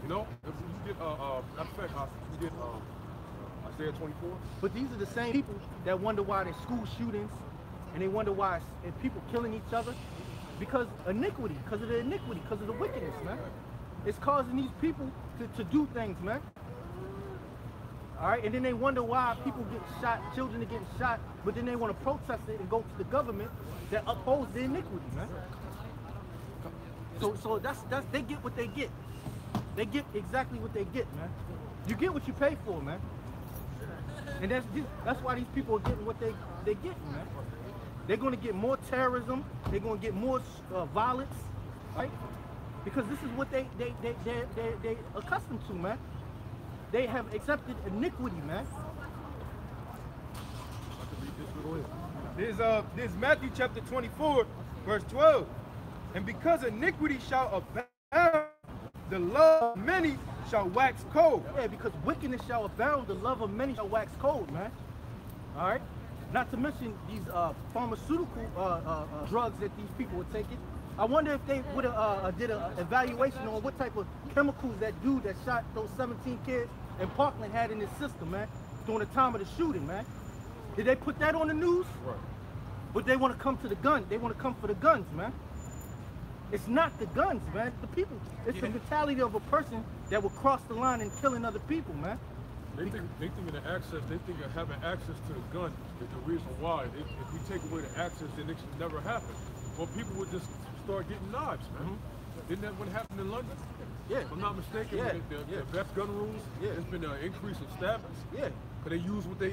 You know, if you get matter of fact, you get Isaiah 24. But these are the same people that wonder why there's school shootings, and they wonder why people killing each other, because of the iniquity, because of the wickedness, man. It's causing these people to do things, man. All right, and then they wonder why people get shot, children are getting shot, but then they want to protest it and go to the government that upholds the iniquity, man. So that's they get what they get. They get exactly what they get, man. You get what you pay for, man. And that's why these people are getting what they getting, man. They're going to get more terrorism. They're going to get more violence, right? Because this is what they're accustomed to, man. They have accepted iniquity, man. There's Matthew chapter 24, verse 12. And because iniquity shall abound, the love of many shall wax cold. Yeah, because wickedness shall abound, the love of many shall wax cold, man. All right? Not to mention these pharmaceutical drugs that these people are taking. I wonder if they would have did an evaluation on what type of chemicals that dude that shot those 17 kids in Parkland had in his system, man, during the time of the shooting, man. Did they put that on the news? Right. But they want to come to the gun. They want to come for the guns, man. It's not the guns, man. The people. It's the mentality of a person that will cross the line and killing other people, man. They think of having access to the gun is the reason why. If we take away the access, then it should never happen. Well, people would just start getting knives, man. Didn't that what happened in London? Yeah. If I'm not mistaken, the best gun rules, there's been an increase in stabbings. Yeah. Because they use what they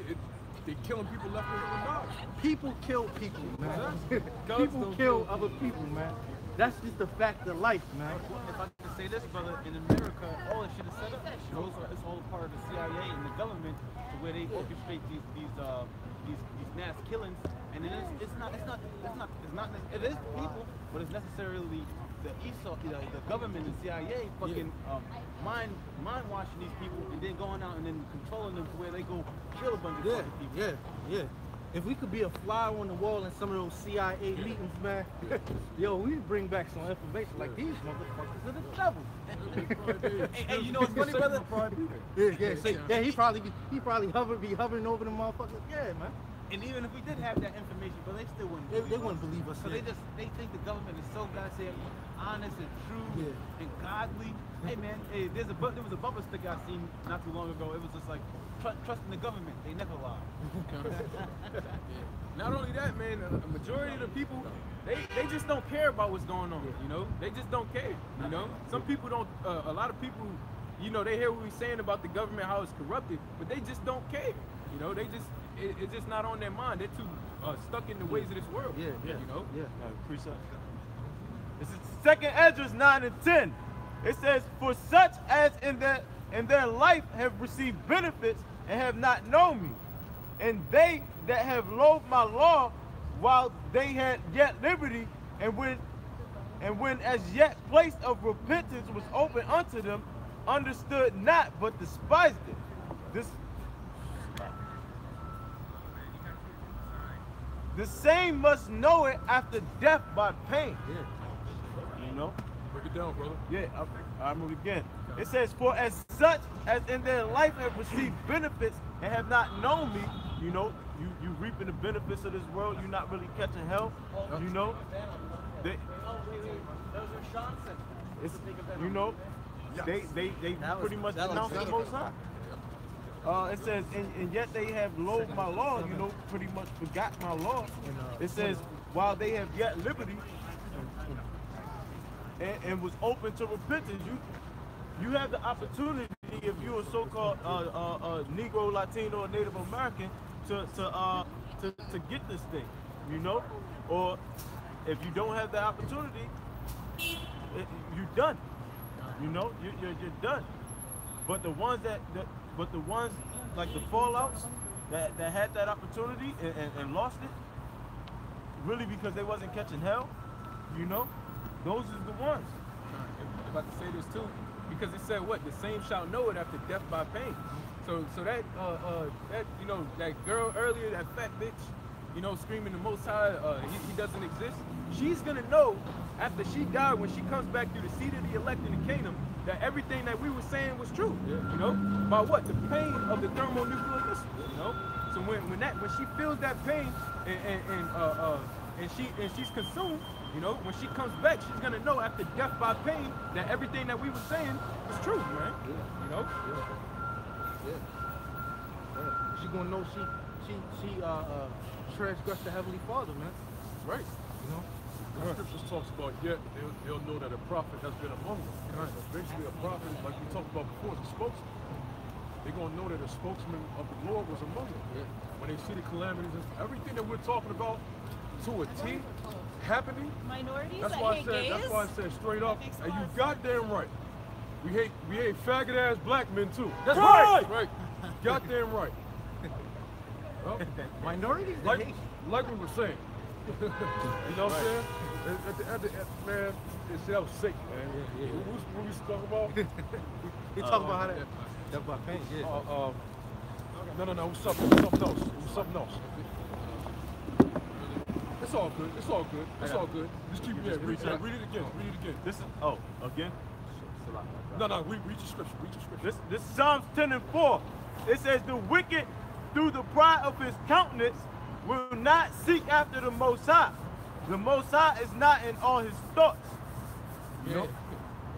killing people left with knives. People kill people, man. People kill other people, man. That's just the fact of life, man. If I could say this, brother, in America, all this shit is set up. It's all a part of the CIA and the government, to where they orchestrate these mass killings. And it is people, but it's necessarily the government and CIA fucking mind washing these people and then going out and then controlling them to where they go kill a bunch of fucking people. Yeah. If we could be a fly on the wall in some of those CIA meetings, man, yo, we'd bring back some information like these motherfuckers are the devil. Hey, you know what's funny, brother? Yeah, he probably be hovering over the motherfuckers. Yeah, man. And even if we did have that information, but they still wouldn't. They wouldn't believe us. So they think the government is so goddamn honest and true and godly. Hey man, there was a bumper sticker I seen not too long ago. It was just like trusting the government. They never lie. Not only that, man, a majority of the people, they just don't care about what's going on. You know, they just don't care. You know, some people don't. A lot of people, you know, they hear what we're saying about the government, how it's corrupted, but they just don't care. You know, they just. It's just not on their mind. They're too stuck in the ways of this world. You know? Precept. This is 2nd Ezra 9 and 10. It says, for such as in their life have received benefits and have not known me, and they that have loathed my law while they had yet liberty, and when as yet place of repentance was open unto them, understood not, but despised it. The same must know it after death by pain. You know? Break it down, brother. Yeah, I'll move again. It says, for as such as in their life have received benefits and have not known me, you know, you reaping the benefits of this world, you're not really catching hell, you know? You know, they pretty much denounce the Most High. It says, and yet they have loathed my law, you know, pretty much forgot my law. It says, while they have yet liberty and was open to repentance, you have the opportunity, if you're a so-called Negro, Latino, or Native American, to get this thing, you know? Or if you don't have the opportunity, you're done. You know, you're done. But the ones like the fallouts that had that opportunity and lost it, really because they wasn't catching hell, you know, those is the ones. I'm about to say this too, because it said what? The same shall know it after death by pain. So that you know, that girl earlier, that fat bitch, you know, screaming the Most High, he doesn't exist. She's gonna know after she died, when she comes back through the seed of the elect in the kingdom, that everything that we were saying was true. Yeah. You know, by what? The pain of the thermonuclear missile. You know, so when she feels that pain and she's consumed, you know, when she comes back, she's gonna know after death by pain that everything that we were saying was true, man. Yeah. You know. Yeah. She gonna know she transgressed the Heavenly Father, man. Right. You know. The scriptures talks about yet they'll know that a prophet has been among them. Right. So basically, a prophet, like we talked about before, is a spokesman. They're gonna know that a spokesman of the Lord was among them. Yeah. When they see the calamities and everything that we're talking about to a T happening. Minorities. That's why I said straight up, and you goddamn right. We hate faggot ass black men too. That's right. Right. Goddamn right. Well, minorities. Like we were saying. You know what I'm saying? Man, that was sick, man. Yeah. What we talking about? We talking about how that about pain, yeah. No, it was something else. It's all good. It's all good. Just keep read it again. This is again? No, read your scripture. This is Psalms 10 and 4. It says the wicked through the pride of his countenance will not seek after the Most High. The Most High is not in all his thoughts. Yeah. Nope.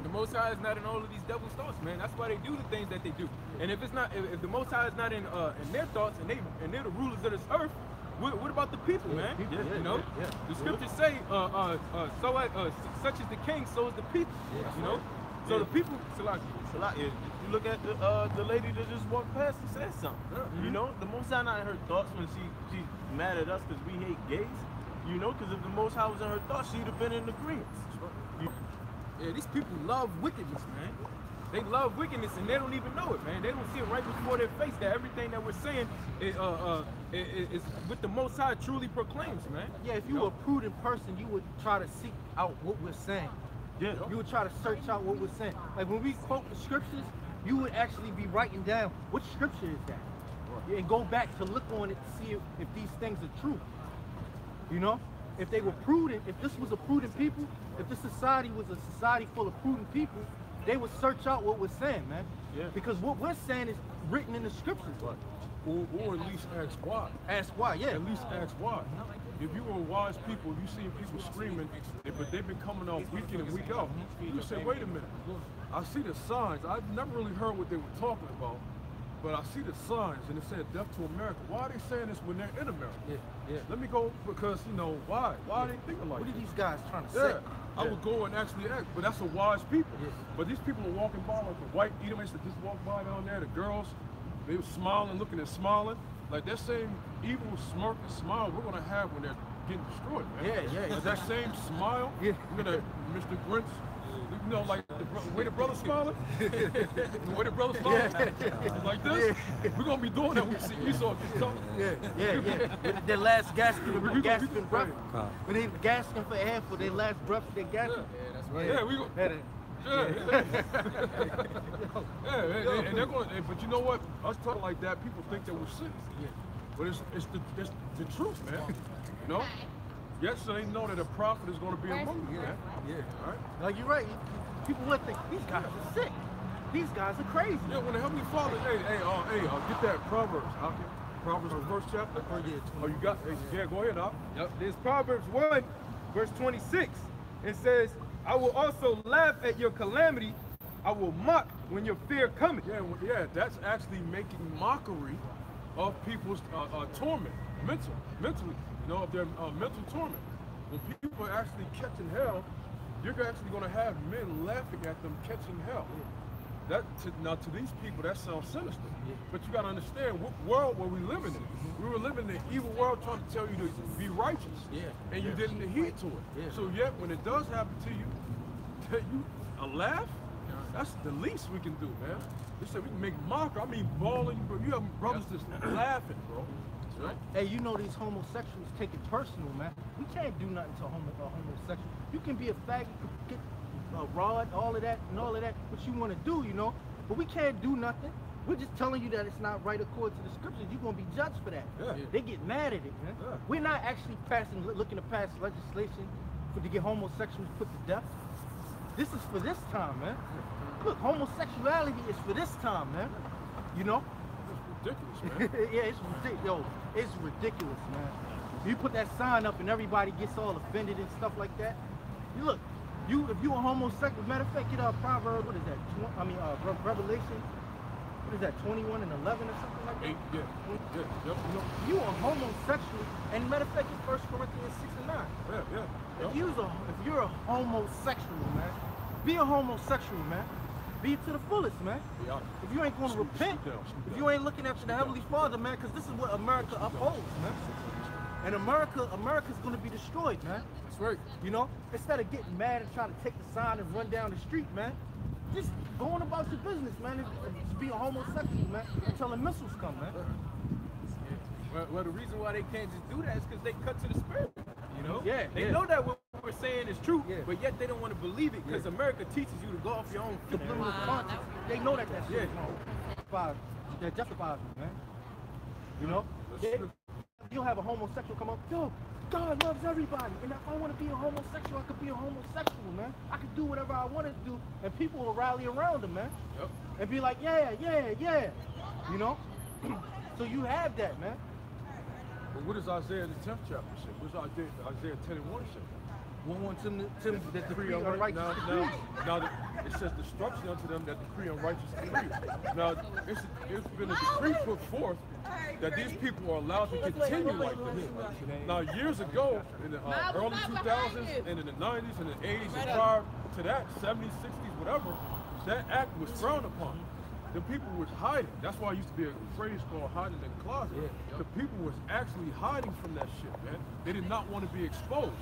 The Most High is not in all of these devil's thoughts, man. That's why they do the things that they do. And if the Most High is not in their thoughts, and they're the rulers of this earth, what about the people, man? Yeah, you know, the scriptures say, such is the king, so is the people. You know, so the people. You look at the lady that just walked past and said something. You know, the Most High not in her thoughts when she's mad at us because we hate gays. You know, because if the Most High was in her thoughts, she'd have been in agreement. Yeah, these people love wickedness, man. They love wickedness and they don't even know it, man. They don't see it right before their face that everything that we're saying is what the Most High truly proclaims, man. Yeah, if you were a prudent person, you would try to seek out what we're saying. Yeah. You would try to search out what we're saying. Like when we quote the scriptures, you would actually be writing down what scripture is that, yeah, and go back to look on it to see if these things are true. You know, if they were prudent, if this was a prudent people, if this society was a society full of prudent people, they would search out what we're saying, man. Yeah. Because what we're saying is written in the scriptures. Or at least ask why. Ask why, yeah. At least ask why. If you were wise people, you see people screaming, but they've been coming out week in and week out. You say, wait a minute. I see the signs. I've never really heard what they were talking about, but I see the signs, and it said death to America. Why are they saying this when they're in America? Yeah. Let me go, because, you know, why? Why are they thinking like What that? are these guys trying to say? I would go and actually act, but that's a wise people. But these people are walking by like the white Edomites that just walk by down there, the girls, they were smiling, looking and smiling. Like that same evil smirk and smile we're gonna have when they're getting destroyed, man. Yeah. Like that same smile, we're gonna, Mr. Grinch, you know, like the way the brother's smiling, the way the brother's smiling, like this, we're gonna be doing that when we see Esau get tough. Yeah. Their last gasping breath. When they gasping for air for their last breath, they gasping. Yeah, that's right. Yeah, we go. And they're going. But you know what? Us talking like that, people think that we're sick. But it's the truth, man. You know. Yes, so they know that a prophet is going to be among you, man. Yeah. All right. Like you're right. People would think these guys are sick. These guys are crazy. Yeah. When the Heavenly Father, get that Proverbs. Proverbs, the first chapter. Oh, you got? Yeah, go ahead, Yep. There's Proverbs 1, verse 26. It says, I will also laugh at your calamity. I will mock when your fear cometh. Yeah, that's actually making mockery of people's torment, mentally, you know, of their mental torment. When people are actually catching hell, you're actually going to have men laughing at them catching hell. Now, to these people, that sounds sinister. But you got to understand what world were we living in. We were living in an evil world trying to tell you to be righteous. And you didn't heed to it. So yet, when it does happen to you, tell you, a laugh, that's the least we can do, man. They said we can make mock, I mean balling, bro. You have brothers just laughing, bro. You know? Hey, you know these homosexuals take it personal, man. We can't do nothing to a homosexual. You can be a faggot, you can get a rod, all of that, what you want to do, you know. But we can't do nothing. We're just telling you that it's not right according to the scriptures. You're going to be judged for that. Yeah. They get mad at it, man. Yeah. We're not actually looking to pass legislation to get homosexuals put to death. This is for this time, man. Look, homosexuality is for this time, man. You know? It's ridiculous, man. Yeah, it's ridiculous. Yo, it's ridiculous, man. You put that sign up and everybody gets all offended and stuff like that. You look, if you a homosexual, matter of fact, get a proverb, what is that? Revelation, what is that, 21 and 11 or something like that? Yeah. Yep. You know, you a homosexual, and matter of fact, it's 1 Corinthians 6 and 9. Yeah. If you're a homosexual, man, be a homosexual, man. Be it to the fullest, man. Yeah. If you ain't going to repent, if you ain't looking after the Heavenly Father, man, because this is what America upholds, man. And America's going to be destroyed, man. That's right. You know, instead of getting mad and trying to take the sign and run down the street, man, just go on about your business, man. Just be a homosexual, man, until the missiles come, man. Well, the reason why they can't just do that is because they cut to the spirit. You know? Yeah. They know that what we're saying is true, Yeah. but yet they don't want to believe it because America teaches you to go off your own feet. Subliminal conscience. They know that shit is wrong. That justifies it, man. You know? You'll have a homosexual come up, yo, God loves everybody, and if I want to be a homosexual, I could be a homosexual, man. I could do whatever I want to do, and people will rally around them, man. Yep. And be like, yeah. You know? So you have that, man. But what does Isaiah in the 10th chapter say? What does Isaiah 10 and 1 say? One wants him that decree unrighteous Now it says destruction unto them that decree unrighteous decree. Now it's been a decree put forth that these people are allowed to continue like this. Now years ago, in the early 2000s and in the 90s and the 80s and prior to that, 70s, 60s, whatever, that act was frowned upon. The people was hiding. That's why it used to be a phrase called hiding in the closet. The people was actually hiding from that shit, man. They did not want to be exposed.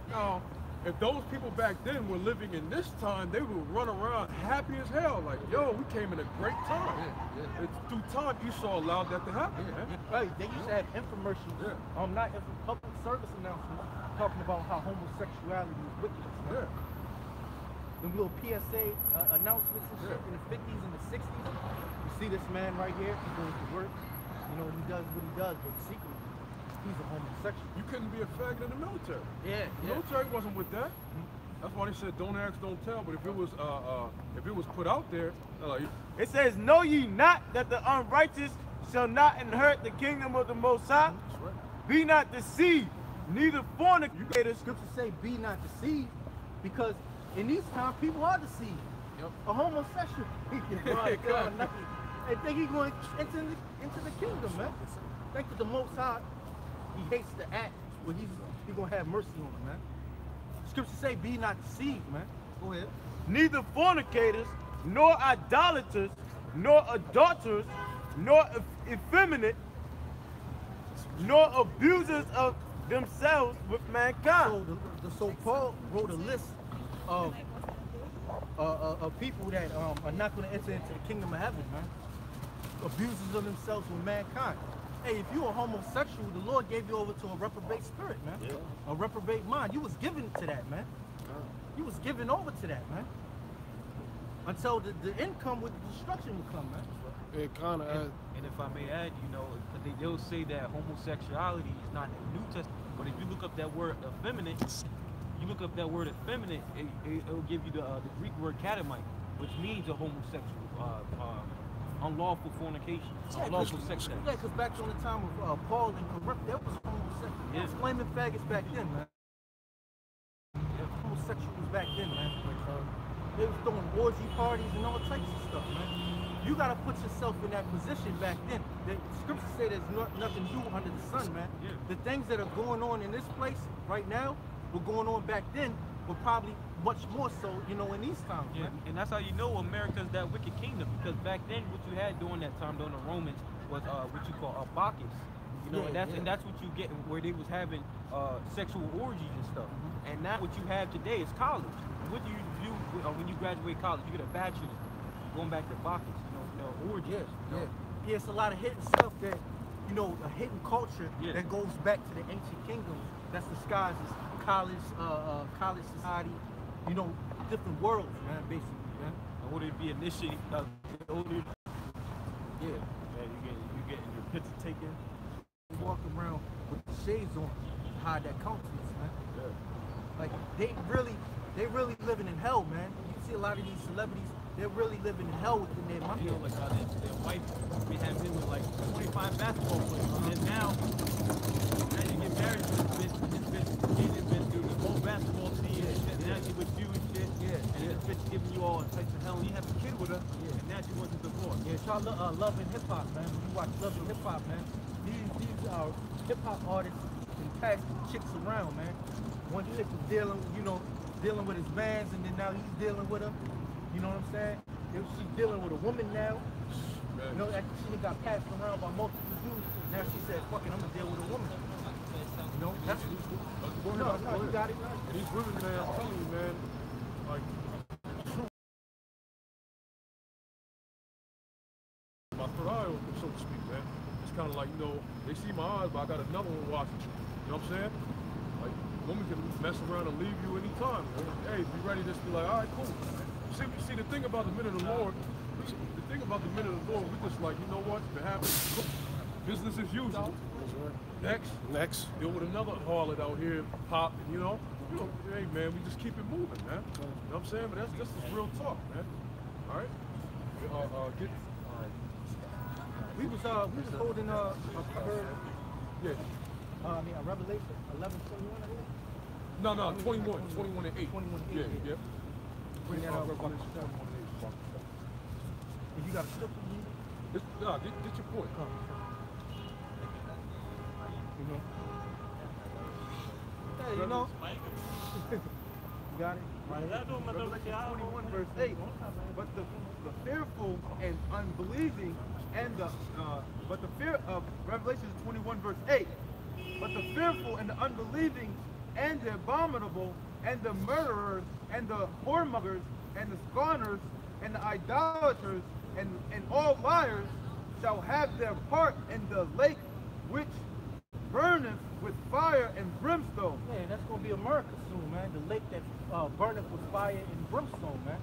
Now, if those people back then were living in this time, they would run around happy as hell, like, yo, we came in a great time. It's through time Esau allowed that to happen, man. Right, they used to have infomercials, public service announcements, talking about how homosexuality was wickedness, man. Them little PSA announcements and shit in the 50s and the 60s. You see this man right here, he goes to work, you know, he does what he does, but secretly, he's a homosexual. You couldn't be a faggot in the military. Yeah. The military wasn't with that. That's why they said don't ask, don't tell. But if it was put out there, It says, know ye not that the unrighteous shall not inherit the kingdom of the Most High? that's right. Be not deceived, neither fornicators. Scriptures say be not deceived, because in these times people are deceived. Yep. A homosexual, they think he's going into the kingdom, man. Thank you, the Most High. He hates the act, but he's going to have mercy on him, man. Scriptures say be not deceived, man. Go ahead. Neither fornicators, nor idolaters, nor adulterers, nor effeminate, nor abusers of themselves with mankind. So Paul wrote a list of people that are not going to enter into the kingdom of heaven, man. Abusers of themselves with mankind. Hey, if you're a homosexual, the Lord gave you over to a reprobate spirit, man. Yeah. A reprobate mind. You was given to that, man. You was given over to that, man. Until the income with the destruction will come, man. It kind of. And if I may add, you know, they'll say that homosexuality is not in the New Testament, but if you look up that word effeminate, it'll give you the Greek word katamite, which means a homosexual. Unlawful fornication, unlawful sex act. Yeah, because back on the time of Paul and Corinth, there was homosexual. There was flaming faggots back then, man. Homosexuals back then, man. They was throwing orgy parties and all types of stuff, man. You gotta put yourself in that position back then. The scriptures say there's nothing new under the sun, man. Yeah. The things that are going on in this place right now were going on back then, but probably much more so, you know, in these times. Yeah, man. and that's how you know America's that wicked kingdom, because back then what you had during that time, during the Romans, was what you call Bacchus. You know, and that's what you get where they was having sexual orgies and stuff. And now what you have today is college. What do you do when you graduate college, you get a bachelor's, going back to Bacchus, the origins. Yeah, it's a lot of hidden stuff that, a hidden culture that goes back to the ancient kingdoms that's disguised as college society, different worlds, man, basically, man. In order to be initiated, Yeah. you getting your picture taken. Walk around with the shades on, hide that countenance, man. Yeah. Like they really living in hell, man. You see a lot of these celebrities, they're really living in hell within their mind. Like their wife, we have been with like 25 basketball players, and now you get married to this bitch, and this bitch, she's been through the whole basketball team, and now she with you and shit, and this bitch giving you all types of hell, and you have a kid with her, and now she wants a divorce. Yeah, try Love and Hip Hop, man. When you watch Love and Hip Hop, man, these are hip hop artists and pass chicks around, man. One chick was dealing with his bands, and then now he's dealing with her. You know what I'm saying? She's dealing with a woman now. After she got passed around by multiple dudes, now she said, "Fuck it, I'm gonna deal with a woman." That's no, you got it. And these women, man, I'm telling you, man, like, my third eye open, so to speak, man. It's kind of like, they see my eyes, but I got another one watching you. You know what I'm saying? Like, a woman can mess around and leave you anytime. Man. Hey, be ready to just be like, all right, cool. See, the thing about the men of the Lord, we just like, you know what? If it happens, business as usual. Next, deal with another harlot out here, pop, and hey man, we just keep it moving, man. You know what I'm saying? But that's just real talk, man. All right. We was holding a Revelation 11:21, I think. No, 21 and 8. 21 and 8. Yeah. Bring that up. If you got a slip in you, get your point. Hey, you got it? Revelation 21 verse 8. But the fearful and unbelieving and Revelation 21 verse 8. But the fearful and the unbelieving and the abominable and the murderers and the whoremongers and the scorners and the idolaters and all liars shall have their part in the lake which burneth with fire and brimstone. Man, that's gonna be America soon, man. The lake that burneth with fire and brimstone, man.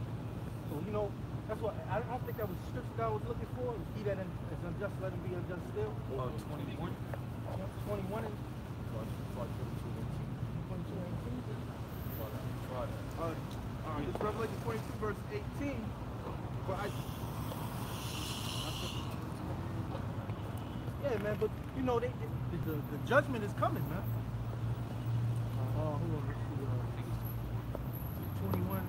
So that's what I don't think that was the scripture that I was looking for. He that is unjust, let him be unjust still. 21. 21 and 22. This Revelation 22 verse 18. Yeah, man, but the judgment is coming, man. Hold on, let's see. 21 and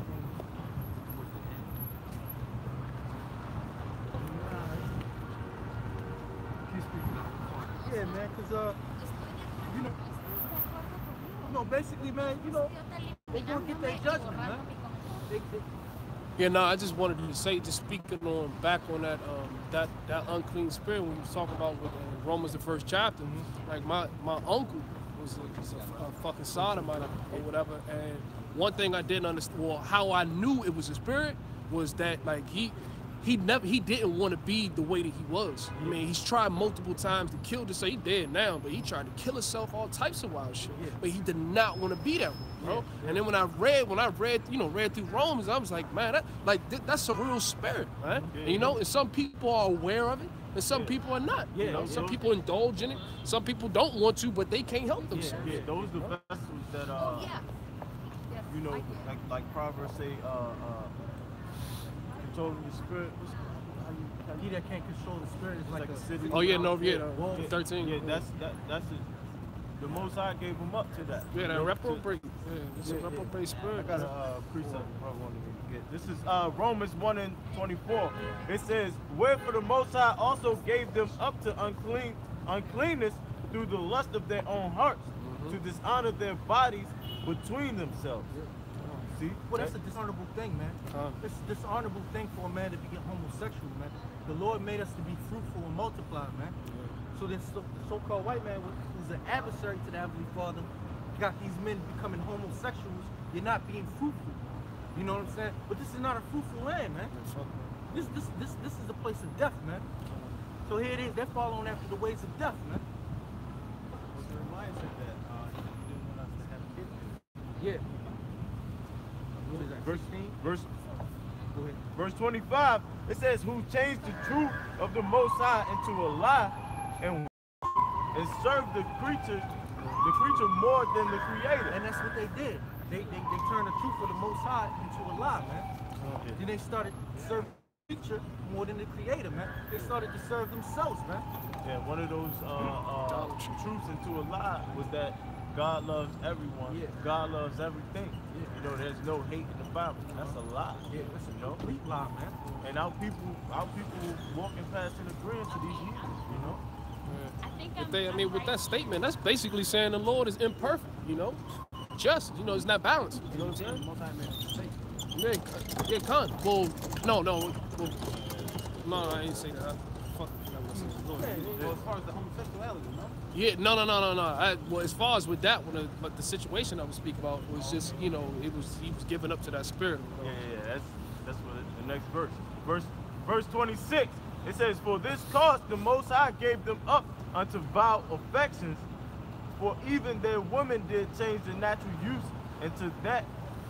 yeah, man, because basically, man, they gonna get their judgment, man. Yeah, no, I just wanted to say, just speaking on back on that that unclean spirit when you was talking about with Romans the 1st chapter. Like my uncle was a fucking sodomite or whatever, and one thing I didn't understand, well, how I knew it was a spirit was that like he didn't want to be the way that he was. I mean, he's tried multiple times to kill this. So he dead now, but he tried to kill himself, all types of wild shit. But he did not want to be that way, bro. And then when I read through Romans, I was like, man, that's a real spirit, man. And, and some people are aware of it, and some people are not. Some people indulge in it. Some people don't want to, but they can't help themselves. Yeah, those are the vessels that like Proverbs say, controlling the spirit. He that can't control the spirit is like a city. Oh yeah, 13. Yeah, that's it. The Most High gave him up to that. Yeah, that reprobate. Yeah, it's a reprobate spirit. I got a precept I want to get. This is Romans 1 and 24. It says, "Wherefore the Most High also gave them up to uncleanness through the lust of their own hearts, to dishonor their bodies between themselves." See? Well, that's a dishonorable thing, man. It's a dishonorable thing for a man to be homosexual, man. The Lord made us to be fruitful and multiply, man. So this so-called white man who's an adversary to the Heavenly Father got these men becoming homosexuals. You're not being fruitful. You know what I'm saying? But this is not a fruitful land, man. This is a place of death, man. So here it is, they're following after the ways of death, man. Well, Jeremiah said that he didn't want us to have kids. Yeah. What is that? Go ahead. Verse 25, it says, who changed the truth of the Most High into a lie and served the creature more than the Creator. And that's what they did. They turned the truth of the Most High into a lie, man. Okay. Then they started serving the creature more than the Creator, man. They started to serve themselves, man. Yeah, one of those truths into a lie was that God loves everyone. Yeah. God loves everything. Yeah. You know, there's no hate in the Bible. That's a lie. Yeah, that's a You know? complete lie, man. And our people walking past and agreeing to these heathens, you know? I mean, with that statement, that's basically saying the Lord is imperfect, you know? Just, you know, it's not balanced. You know what I'm saying? Yeah, con. Well, no, I ain't say that. Fuck. As far as the homosexuality, no? Yeah, no. Well, as far as with that one, but the situation I was speaking about was just, you know, he was giving up to that spirit. You know? Yeah, that's what the next verse. Verse 26, it says, for this cause the Most High gave them up unto vile affections, for even their women did change the natural use into that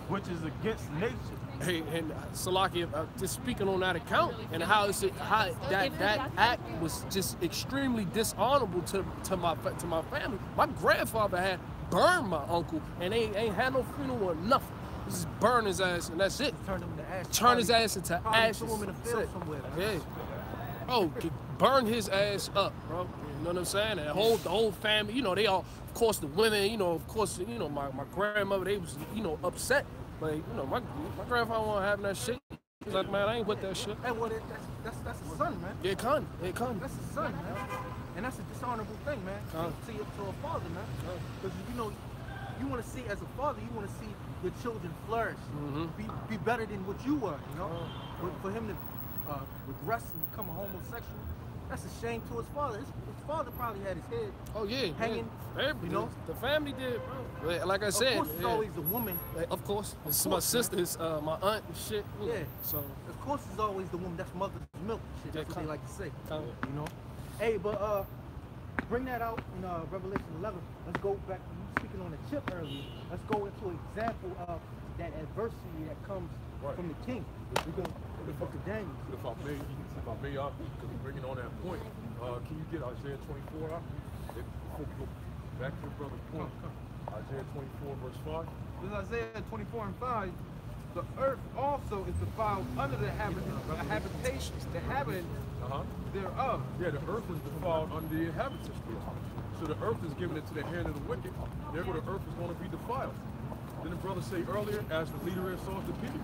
which is against nature. Hey, and Salaki, just speaking on that account and how that act was just extremely dishonorable to my family. My grandfather had burned my uncle, and they ain't had no funeral or nothing. Just burn his ass, and that's it. Turn him to ashes. Turn his ass into ashes. Throw him in a field somewhere, man. Yeah. Oh, burn his ass up, bro. You know what I'm saying? And the whole family, you know, they all, of course, the women, you know, of course, you know, my grandmother, they was, you know, upset. But, you know, my grandfather wasn't having that shit. He's like, man, I ain't with that shit. Hey, well, that's his son, man. It come. That's his son, man. And that's a dishonorable thing, man. To a father, man. Because, you know, you want to see, as a father, you want to see your children flourish. Be better than what you were, you know? For him to regress and become a homosexual, that's a shame to his father. His father probably had his head hanging. Yeah. You know? The family did, bro. Like I said. Of course, it's always the woman. Of course. It's my sister, it's my aunt and shit. Yeah. So. Of course, it's always the woman. That's mother's milk. Shit. That's what they like to say. You know? Hey, but bring that out in Revelation 11. Let's go back. You speaking on the chip earlier. Let's go into an example of that adversity that comes from the king. We go to the book of Daniel. If I may, because we're bringing on that point, can you get Isaiah 24 out? Before we go back to the brother's point. Isaiah 24, verse 5. This is Isaiah 24 and 5. The earth also is defiled under the habitation thereof. Yeah, the earth is defiled under the inhabitants. So the earth is given into the hand of the wicked. Therefore, the earth is going to be defiled. Then the brother say earlier, as the leader is, so is the people.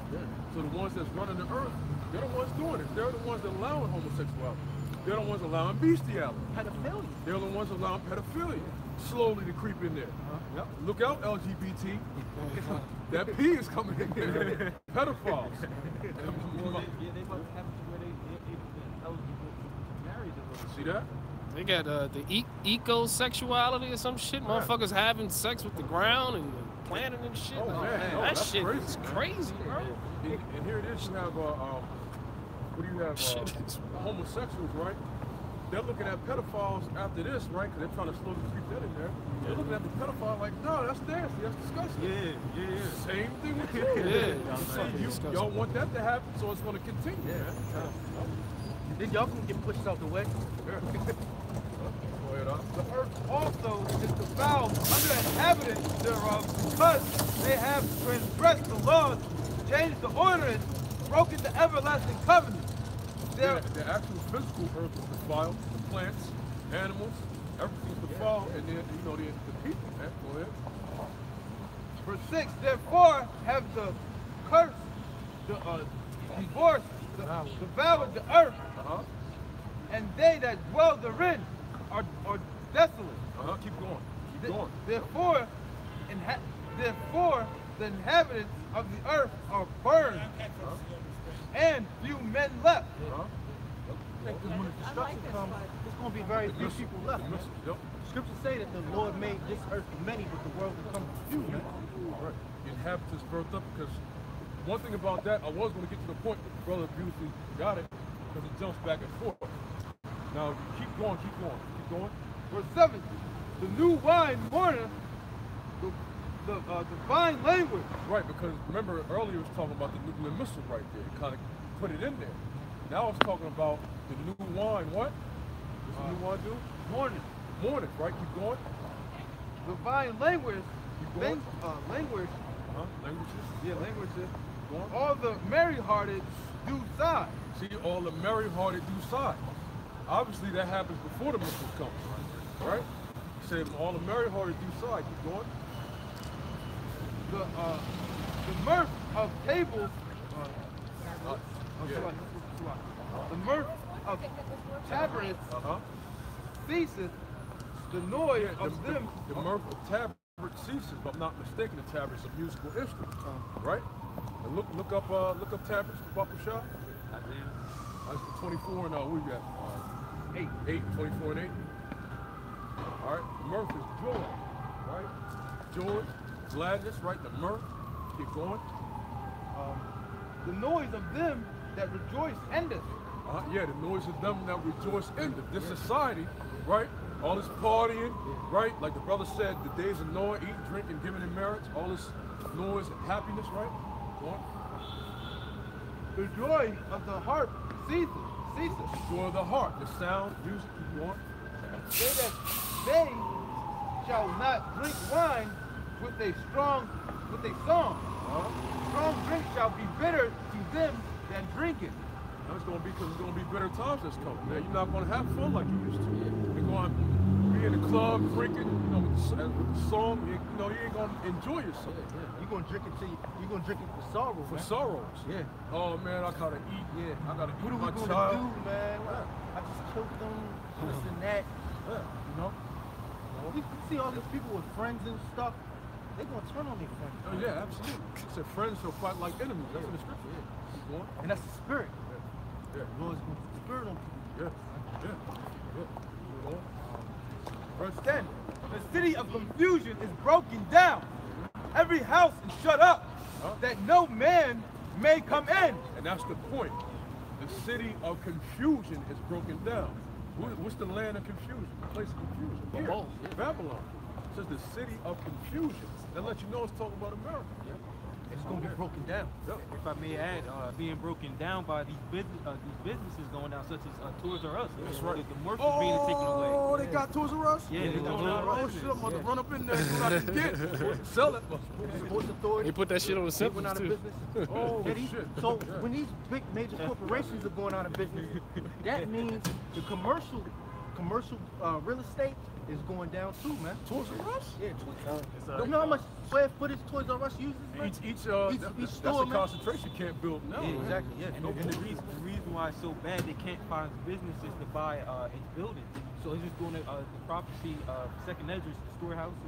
So the ones that's running the earth, they're the ones doing it. They're the ones that allowing homosexuality. They're the ones allowing bestiality. Pedophilia. They're the ones allowing pedophilia slowly to creep in there. Yep. Look out, LGBT. That P is coming in there. Pedophiles. See that? They got the eco-sexuality or some shit. Motherfuckers having sex with the ground and planting and shit. That shit crazy, is crazy, bro. And here it is, you have, what do you have? Homosexuals, right? They're looking at pedophiles after this, right? Because they're trying to slowly creep that in there. They're looking at the pedophile like, no, that's nasty, that's disgusting. Yeah. Same thing with you. Y'all want that to happen, so it's going to continue, man. Then y'all can get pushed out the way. The earth also is defiled under the inhabitants thereof, because they have transgressed the laws, changed the ordinance, broken the everlasting covenant. The actual physical earth is defiled, the plants, animals, everything's defiled, and then, you know, the people, man. Go ahead. Verse 6, therefore have the curse, divorce, devoured the earth, and they that dwell therein are desolate. Keep going. Keep going. Therefore, the inhabitants of the earth are burned, and few men left. Because when the destruction comes, there's going to be very few people left. Scriptures say that the Lord made this earth for many, but the world will come to few. The inhabitants birthed up because one thing about that, I was going to get to the point, but the brother beautifully got it because it jumps back and forth. Now, keep going. Verse 7. The new wine mourneth the divine language. Right, because remember earlier it was talking about the nuclear missile right there. It kind of put it in there. Now it's talking about the new wine. What? What's the new wine do? Mourneth, right? Keep going. Divine language. Keep going. Language. Languages. Yeah, languages. Go on. All the merry-hearted do sigh. See, all the merry-hearted do sigh. Obviously, that happens before the missile comes, right? He said all the merry-hearted do sigh. Keep going. The mirth of tables. Yeah. The mirth of tabrets ceaseth. The noise of them. The mirth of tabret ceases, if I'm not mistaken. The tabret's a musical instrument, right? And look up tabrets for Bapa Shah. That's 24 and what we got? 8, 24 and 8. All right, mirth is joy, right? Joy, gladness, right? The mirth. Keep going. The noise of them that rejoice endeth. Yeah, the noise of them that rejoice in this society, right? All this partying, right? Like the brother said, the days of Noah, eating, drinking, giving in marriage, all this noise and happiness, right? Go on. The joy of the harp ceases. The joy of the heart, the sound, music, keep going. Say that they shall not drink wine with a song. Strong drink shall be bitter to them that drink it. Now it's going to be because it's going to be bitter times that's coming, man. You're not going to have fun like you used to. You're going to be in the club drinking, with the song. You ain't going to enjoy yourself. Yeah. You're going to drink it for sorrow, For man. sorrows. Yeah. Oh, man, I got to eat. Yeah. I got to eat What are my we going child. to do, man? I just killed them, this and that. Yeah, You see all these people with friends and stuff, they're going to turn on their friends. Oh, yeah, absolutely. It said friends shall fight like enemies. That's in the scripture. Yeah. Keep going. And that's the spirit. Yeah. The Lord's going to put the spirit on people. Yeah. Keep going. Verse 10. The city of confusion is broken down. Every house is shut up, that no man may come in. And that's the point. The city of confusion is broken down. What's the land of confusion? The place of confusion? Babylon. Babylon. It says the city of confusion. That lets you know it's talking about America. It's going to be broken down. If I may add, being broken down by these businesses going down, such as Toys R Us. That's right. The work is being taken away. Oh, they got Toys R Us? Yeah, they got Oh, Toys R Us. shit, I'm about to run up in there and see what I can get. Sell it. Sports authority. They put that shit on the They went Simpsons out of too. business. Oh, Yeah, these- shit. So when these big major corporations are going out of business, that means the commercial real estate is going down too, man. Toys R Us? Yeah, you know how much square footage Toys R Us uses, man? Each Each that's store, a man. concentration camp built now. Yeah, man. exactly. Yeah, and the reason why it's so bad, they can't find businesses to buy its building. So it's just going to the prophecy of second Ezra's storehouses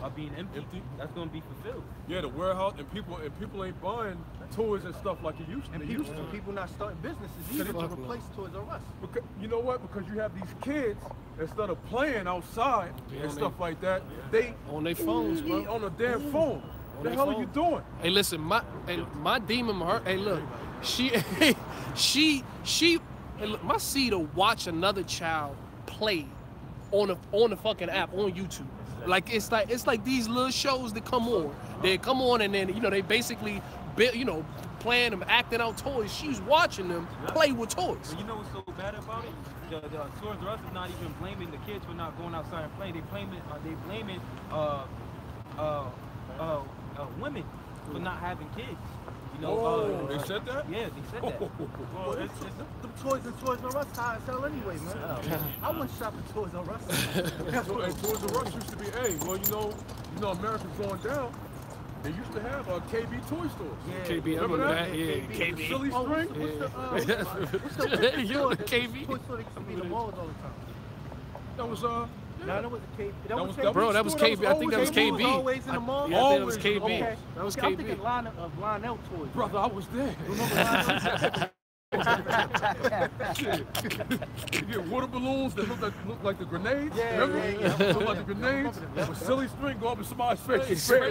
are being empty. That's going to be fulfilled. Yeah, the warehouse and people ain't buying toys and stuff like it used to. And people not starting businesses either to replace Toys R Us. Because, you know what? Because you have these kids, instead of playing outside and stuff like that, they On their phones, bro. eat on a damn phone. What the their hell are phone. you doing? Hey, listen, my demon heart. Hey, look, she. Hey, look, my seed to watch another child play on the fucking app on YouTube. Like it's like these little shows that come on. They come on and then they basically playing them, acting out toys. She's watching them play with toys. But you know what's so bad about it? The Toys R Us is not even blaming the kids for not going outside and playing. They blaming women for not having kids. They said that? Yeah, they said that. Well, the toys and Toys R Us high as hell anyway, man. I went shopping Toys R Us. Toys R Us used to be, America's going down. They used to have KB toy stores. Yeah. KB, I remember that. Yeah, KB. Silly Oh, string? what's the KB. toy store that used to be in the malls all the time? That was No, that was a KB. That was KB. Bro, that was KB. I think that was KB was KB. always in the mall? Yeah, I think that was Always. KB. Okay. That was Okay, I'm KB. thinking Lionel toys. brother, I was there. Remember Lionel? Shit. You get water balloons that look like the grenades. Yeah, remember? yeah. Look like the grenades. With silly string go up in somebody's face. Yeah,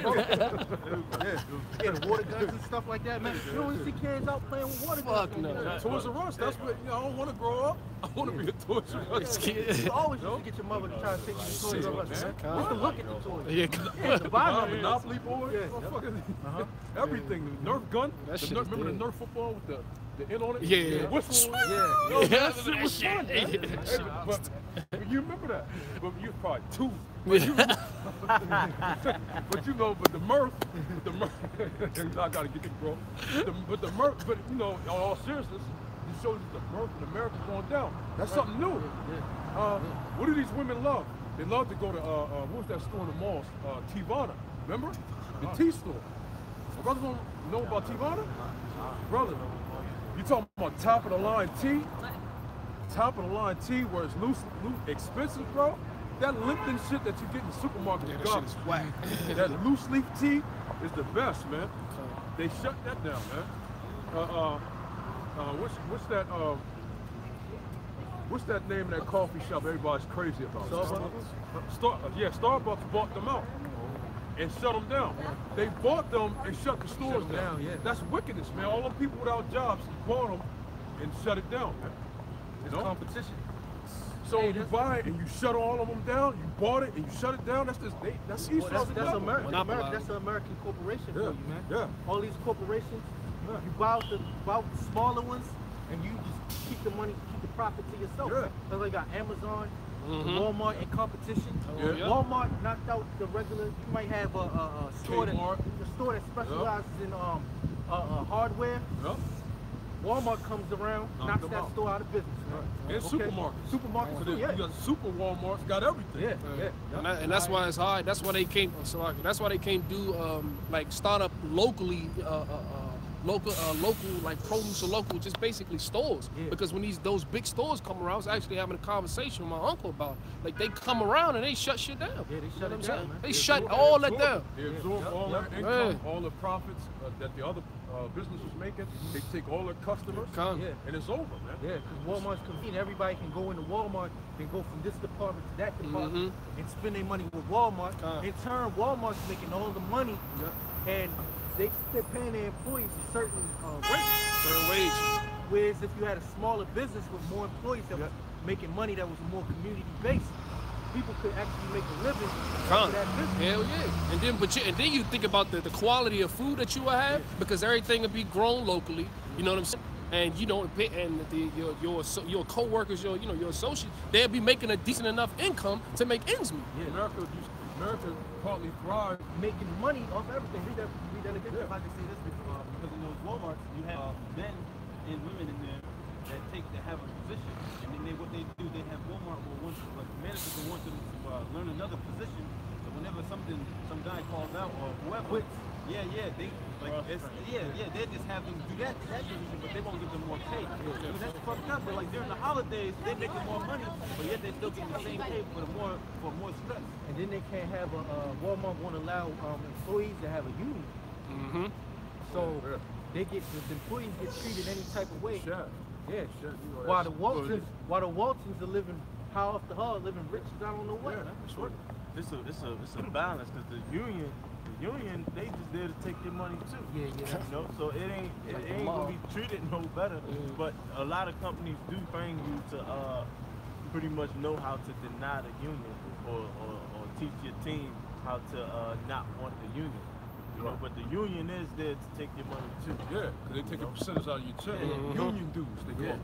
the water guns and stuff like that, man. You don't even see kids out playing with water guns. Fuck no. Toys R Us. That's what, I don't want to grow up. I want to be a Toys R Us kid. You always used to get your mother to try to take you to Toys R Us, man. man. Just to look at the toys. Yeah. Yeah, to buy them. Monopoly board. Yeah. Everything. The Nerf gun. That shit Remember is the Nerf football with the end on it? Yeah. The whistle. Yeah. Yo, that shit That was shit. fun, man. Yeah. But you remember that? But you're probably two. But you know, but the mirth, I gotta get you, bro. But the mirth, but you know, in all seriousness, it shows that the mirth in America's going down. That's something new. What do these women love? They love to go to what was that store in the malls? Tivana. Remember? The tea store. My brothers don't know about Tivana? Brother, you talking about top of the line tea? Top of the line tea where it's loose, expensive, bro. That Lipton shit that you get in the supermarket is That shit is whack. That loose leaf tea is the best, man. They shut that down, man. What's that name of that coffee shop everybody's crazy about? Starbucks bought them out and shut them down. They bought them and shut the stores down. Yeah. That's wickedness, man. All them people without jobs bought them and shut it down, man. You know? Competition. So you buy it and you shut all of them down. You bought it and you shut it down. That's That's America. American. Monopoly. That's an American corporation for you, man. Yeah. All these corporations, you buy out the smaller ones, and you just keep the money, keep the profit to yourself. Yeah. Man. That's why you got Amazon, Walmart in competition. Yeah. Walmart knocked out the regular. You might have a store Kmart. that specializes in hardware. Yep. Walmart comes around, Knock knocks them that out. store out of business. Man. And supermarkets. Supermarkets, So yeah. you got super Walmart's got everything. Yeah. And that's why it's hard. That's why they can't. That's why they can't do like start up locally, local like produce or local, just basically stores. Yeah. Because when those big stores come around, I was actually having a conversation with my uncle about it. Like they come around and they shut shit down. Yeah, they shut You know it what I'm down, saying? man. They shut all that down. They absorb all their income, all the profits that the other business was making. They take all their customers, Yeah. and it's over, man. Yeah, because Walmart's convenient. Everybody can go into Walmart and go from this department to that department and spend their money with Walmart. In turn, Walmart's making all the money, and they're paying their employees a certain rate. Certain wage. Whereas if you had a smaller business with more employees that was making money that was more community-based, people could actually make a living out of that business. Hell yeah. And then you think about the quality of food that you will have, because everything will be grown locally. You know what I'm saying? And you know, and your co-workers, your associates, they'll be making a decent enough income to make ends meet. Yeah. America partly thrives. Making money off everything. Read that again. If I can say this, because in those Walmarts, you have men and women in there that have a position, and then what they do, they have Walmart will want to, like managers will want them to learn another position. So whenever some guy calls out or whoever, they just have them do that position, but they won't give them more pay. I mean, that's fucked up. But like during the holidays, they're making more money, but yet they're still getting the same pay for more stress. And then they can't have Walmart won't allow employees to have a union. So they get the employees get treated any type of way. Yeah. While the Waltons are living high off the hog, living rich, I don't know what. It's a balance, because the union, they just there to take your money too. Yeah. You know, so it ain't gonna be treated no better. But a lot of companies do train you to pretty much know how to deny the union or teach your team how to not want the union. You know, but the union is there to take your money too. Yeah, because they take a percentage out of your check. Union dues, they call them.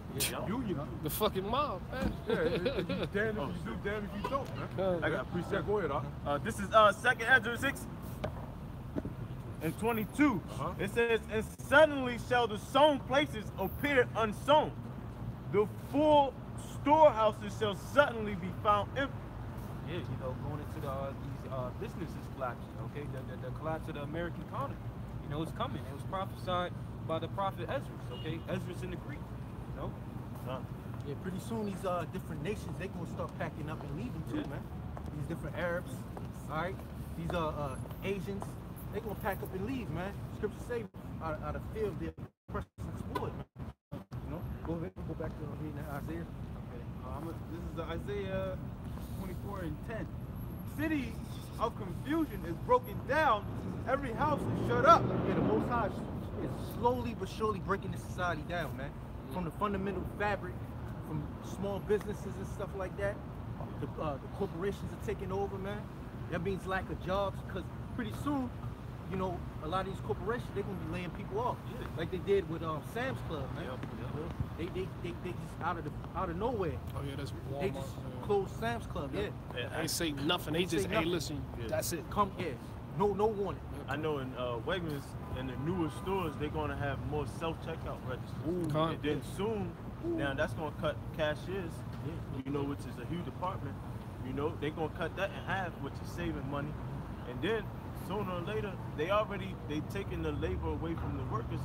Union dues. The fucking mob, man. Yeah, damn if you do, damn if you don't, man. I got appreciate. Go ahead, This is 2nd Ezra 6 and 22. It says, and suddenly shall the sown places appear unsown. The full storehouses shall suddenly be found empty. Yeah, you know, going into these businesses collapsing, okay? The collapse of the American economy. You know, it's coming. It was prophesied by the prophet Ezra, okay? Ezra's in the Greek, you know? Yeah, pretty soon these different nations, they gonna start packing up and leaving too, man. These different Arabs, all right? These Asians, they gonna pack up and leave, man. Scripture say out of fear of their oppressors and exploit, man. You know? Go ahead, go back to reading Isaiah. Okay. This is Isaiah 24 and 10. City of confusion is broken down. Every house is shut up. Yeah, the Most High is slowly but surely breaking the society down, man. From the fundamental fabric, from small businesses and stuff like that. The corporations are taking over, man. That means lack of jobs, because pretty soon, you know, a lot of these corporations, they're gonna be laying people off, like they did with Sam's Club, man. They just out of nowhere. Oh yeah, that's Walmart. They just closed Sam's Club, yeah. They ain't say nothing. They just, say hey, nothing. listen, that's it. Come, yeah. No warning. I know in Wegmans and the newer stores, they're gonna have more self-checkout registers. Con- And then soon, now that's gonna cut cashiers, you know, which is a huge department. You know, they're gonna cut that in half, which is saving money. And then sooner or later, they taking the labor away from the workers.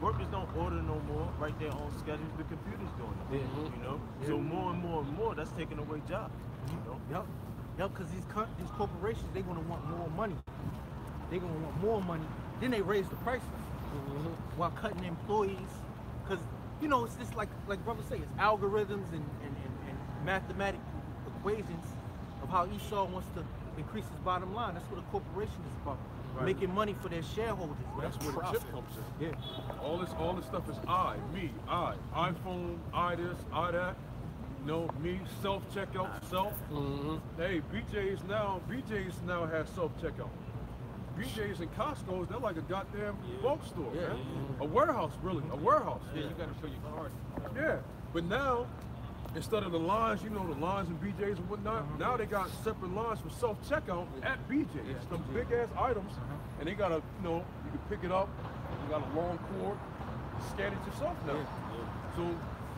Workers don't order no more, write their own schedules. The computers doing it. You know, so more and more and more, that's taking away jobs. You know. Yep, because these corporations, they're gonna want more money. They're gonna want more money. Then they raise the prices while cutting employees. Because, you know, it's just like brothers say, it's algorithms and mathematical equations of how Esau wants to increase his bottom line. That's what a corporation is about. Making money for their shareholders. That's where the chip comes in. Yeah. All this stuff is I, me, I. iPhone, I this, I that. You know, me, self-checkout, self. Hey, BJ's now has self-checkout. BJ's and Costco's, they're like a goddamn bulk store, man. A warehouse, really, a warehouse. Yeah, you gotta show your card. Yeah, but now, instead of the lines, you know, the lines in BJ's and whatnot, now they got separate lines for self-checkout at BJ's. Some big-ass items, and they got a, you know, you can pick it up, you got a long cord, scan it yourself now. So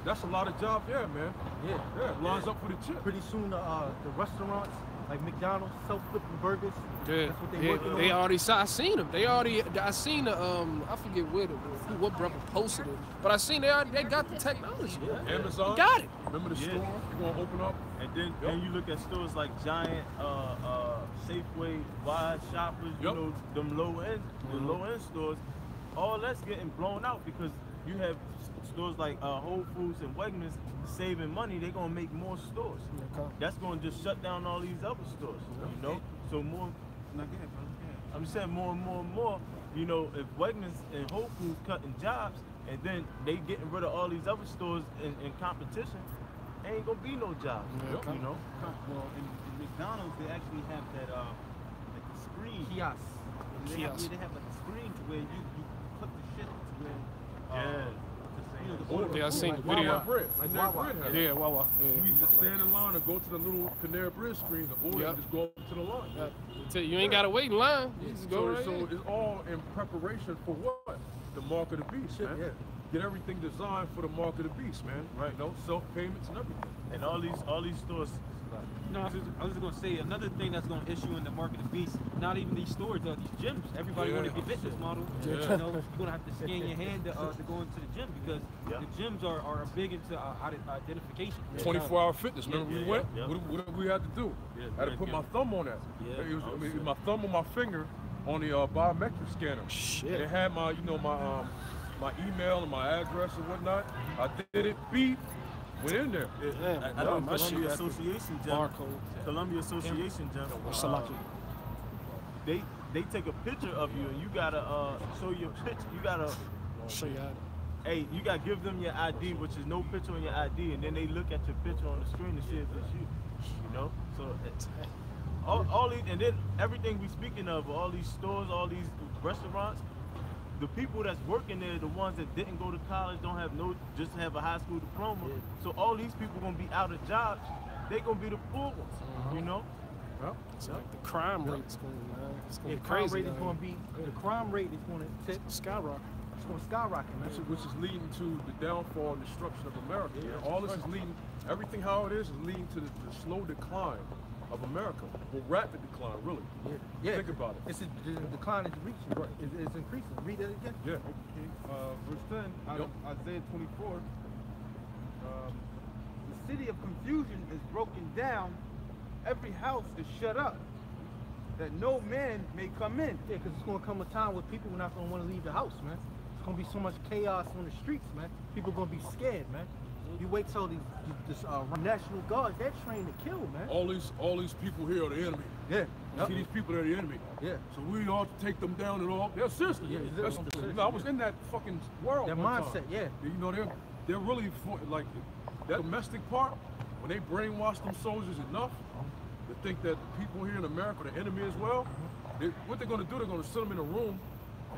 that's a lot of job there, man. Yeah, lines up for the chip. Pretty soon, the restaurants like McDonald's, self-flipping burgers. Yeah, That's what they working they on. already saw. I seen them. I seen the I forget what brother posted it, but I seen they got the technology. Amazon. They got it. Remember the store you gonna open up? And then and you look at stores like Giant, Safeway, Wide Shoppers, you know, them low end, the low end stores, all that's getting blown out because you have stores like Whole Foods and Wegmans saving money. They're gonna make more stores. That's gonna just shut down all these other stores. You know, so more. I'm saying more and more and more. You know, if Wegmans and Whole Foods cutting jobs, and then they getting rid of all these other stores in competition, ain't gonna be no jobs. You know. Well, in McDonald's, they actually have that like a screen. Kiosk. They have like a screen to where you put the shit to where. Yeah, I seen the video. Yeah, Wawa. You either stand in line or go to the little Panera Bread screen to order and just go up to the line. You ain't gotta wait in line. You just go right so in. it's all in preparation for what? The mark of the beast, man. Get everything designed for the mark of the beast, man. Right? You know, self-payments and everything. And all these stores. No, I was just gonna say another thing that's gonna issue in the market of beast. Not even these stores, these gyms. Everybody want to be fitness model. You know, you're gonna have to scan your hand to go into the gym because the gyms are big into identification. 24-hour fitness. Remember we went? What did we have to do? I had to put my thumb on that. It was my thumb on my finger on the biometric scanner. Shit. It had my, you know, my email and my address and whatnot. I did it. Beep. Went in there. I know Columbia Association gym. Columbia Association gym. They take a picture of you and you gotta show your picture. You gotta show you how. Hey, you gotta give them your ID, which is no picture on your ID, and then they look at your picture on the screen to see if it's you. You know, so all these, and then everything we speaking of, all these stores, all these restaurants. The people that's working there, the ones that didn't go to college, just have a high school diploma. So all these people gonna be out of jobs. They gonna be the poor ones, you know. Well, it's like the crime rate is going, man. It's going The crazy. crime rate is going to skyrocket. It's going to skyrocket, man. Which is leading to the downfall and destruction of America. All this is leading, everything how it is leading to the slow decline of America. Well, rapid decline, really. Think about it. The decline is reaching, it's increasing. Read that again. Yeah. Verse 10, out of Isaiah 24. The city of confusion is broken down. Every house is shut up, that no man may come in. Yeah, because it's going to come a time where people are not going to want to leave the house, man. It's gonna be so much chaos on the streets, man. People gonna be scared, man. You wait till this National Guard, they're trained to kill, man. All these people here are the enemy. Yeah. You see, these people are the enemy. Yeah. So we ought to take them down and all. They're sisters. Yeah, You know, I was in that fucking world. That one mindset, time. yeah. You know, they're really like that domestic part. When they brainwash them soldiers enough to think that the people here in America are the enemy as well, what they're going to do, they're going to sit them in a room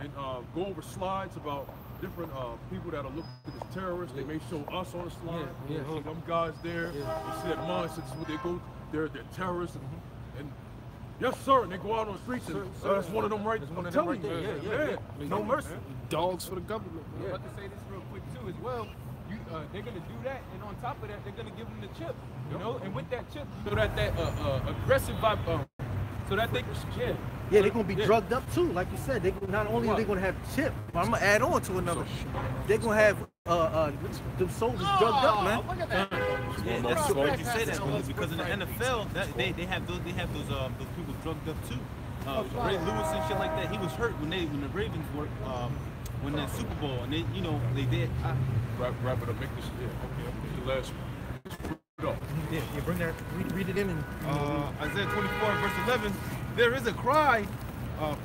and go over slides about different people that are looking as terrorists. They may show us on the slide. Yeah. Some guys there. You see that mindset. So they go, they're terrorists and yes, sir. And they go out on the streets and that's one of them right. I'm telling you, yeah. No mercy. Dogs for the government. I'm about to say this real quick too as well. They're gonna do that, and on top of that, they're gonna give them the chip, you know, and with that chip, so that aggressive vibe, so that they Yeah, they're gonna be drugged up too, like you said. They not only are they gonna have chip, but I'm gonna add on to another. They're gonna have them soldiers drugged up, man. Yeah, that's what you say that because in the NFL, they have those people drugged up too. Ray Lewis and shit like that. He was hurt when the Ravens were when the Super Bowl, and they did. Wrap it up. Make this. Okay. The last one. Yeah, bring that. Read it in and Isaiah 24 verse 11. There is a cry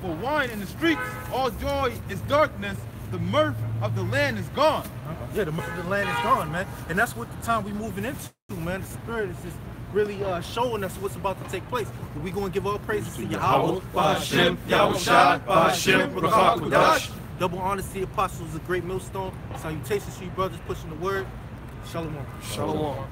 for wine in the streets. All joy is darkness. The mirth of the land is gone. Yeah, the mirth of the land is gone, man. And that's what the time we moving into, man. The Spirit is just really showing us what's about to take place. We're going to give all praises to Yahweh, Ba'Shem, Yahushua, Ba'Shem, B'Chakodash. Double honors to the apostles, a great millstone. Salutations to you brothers pushing the word. Shalom. Shalom.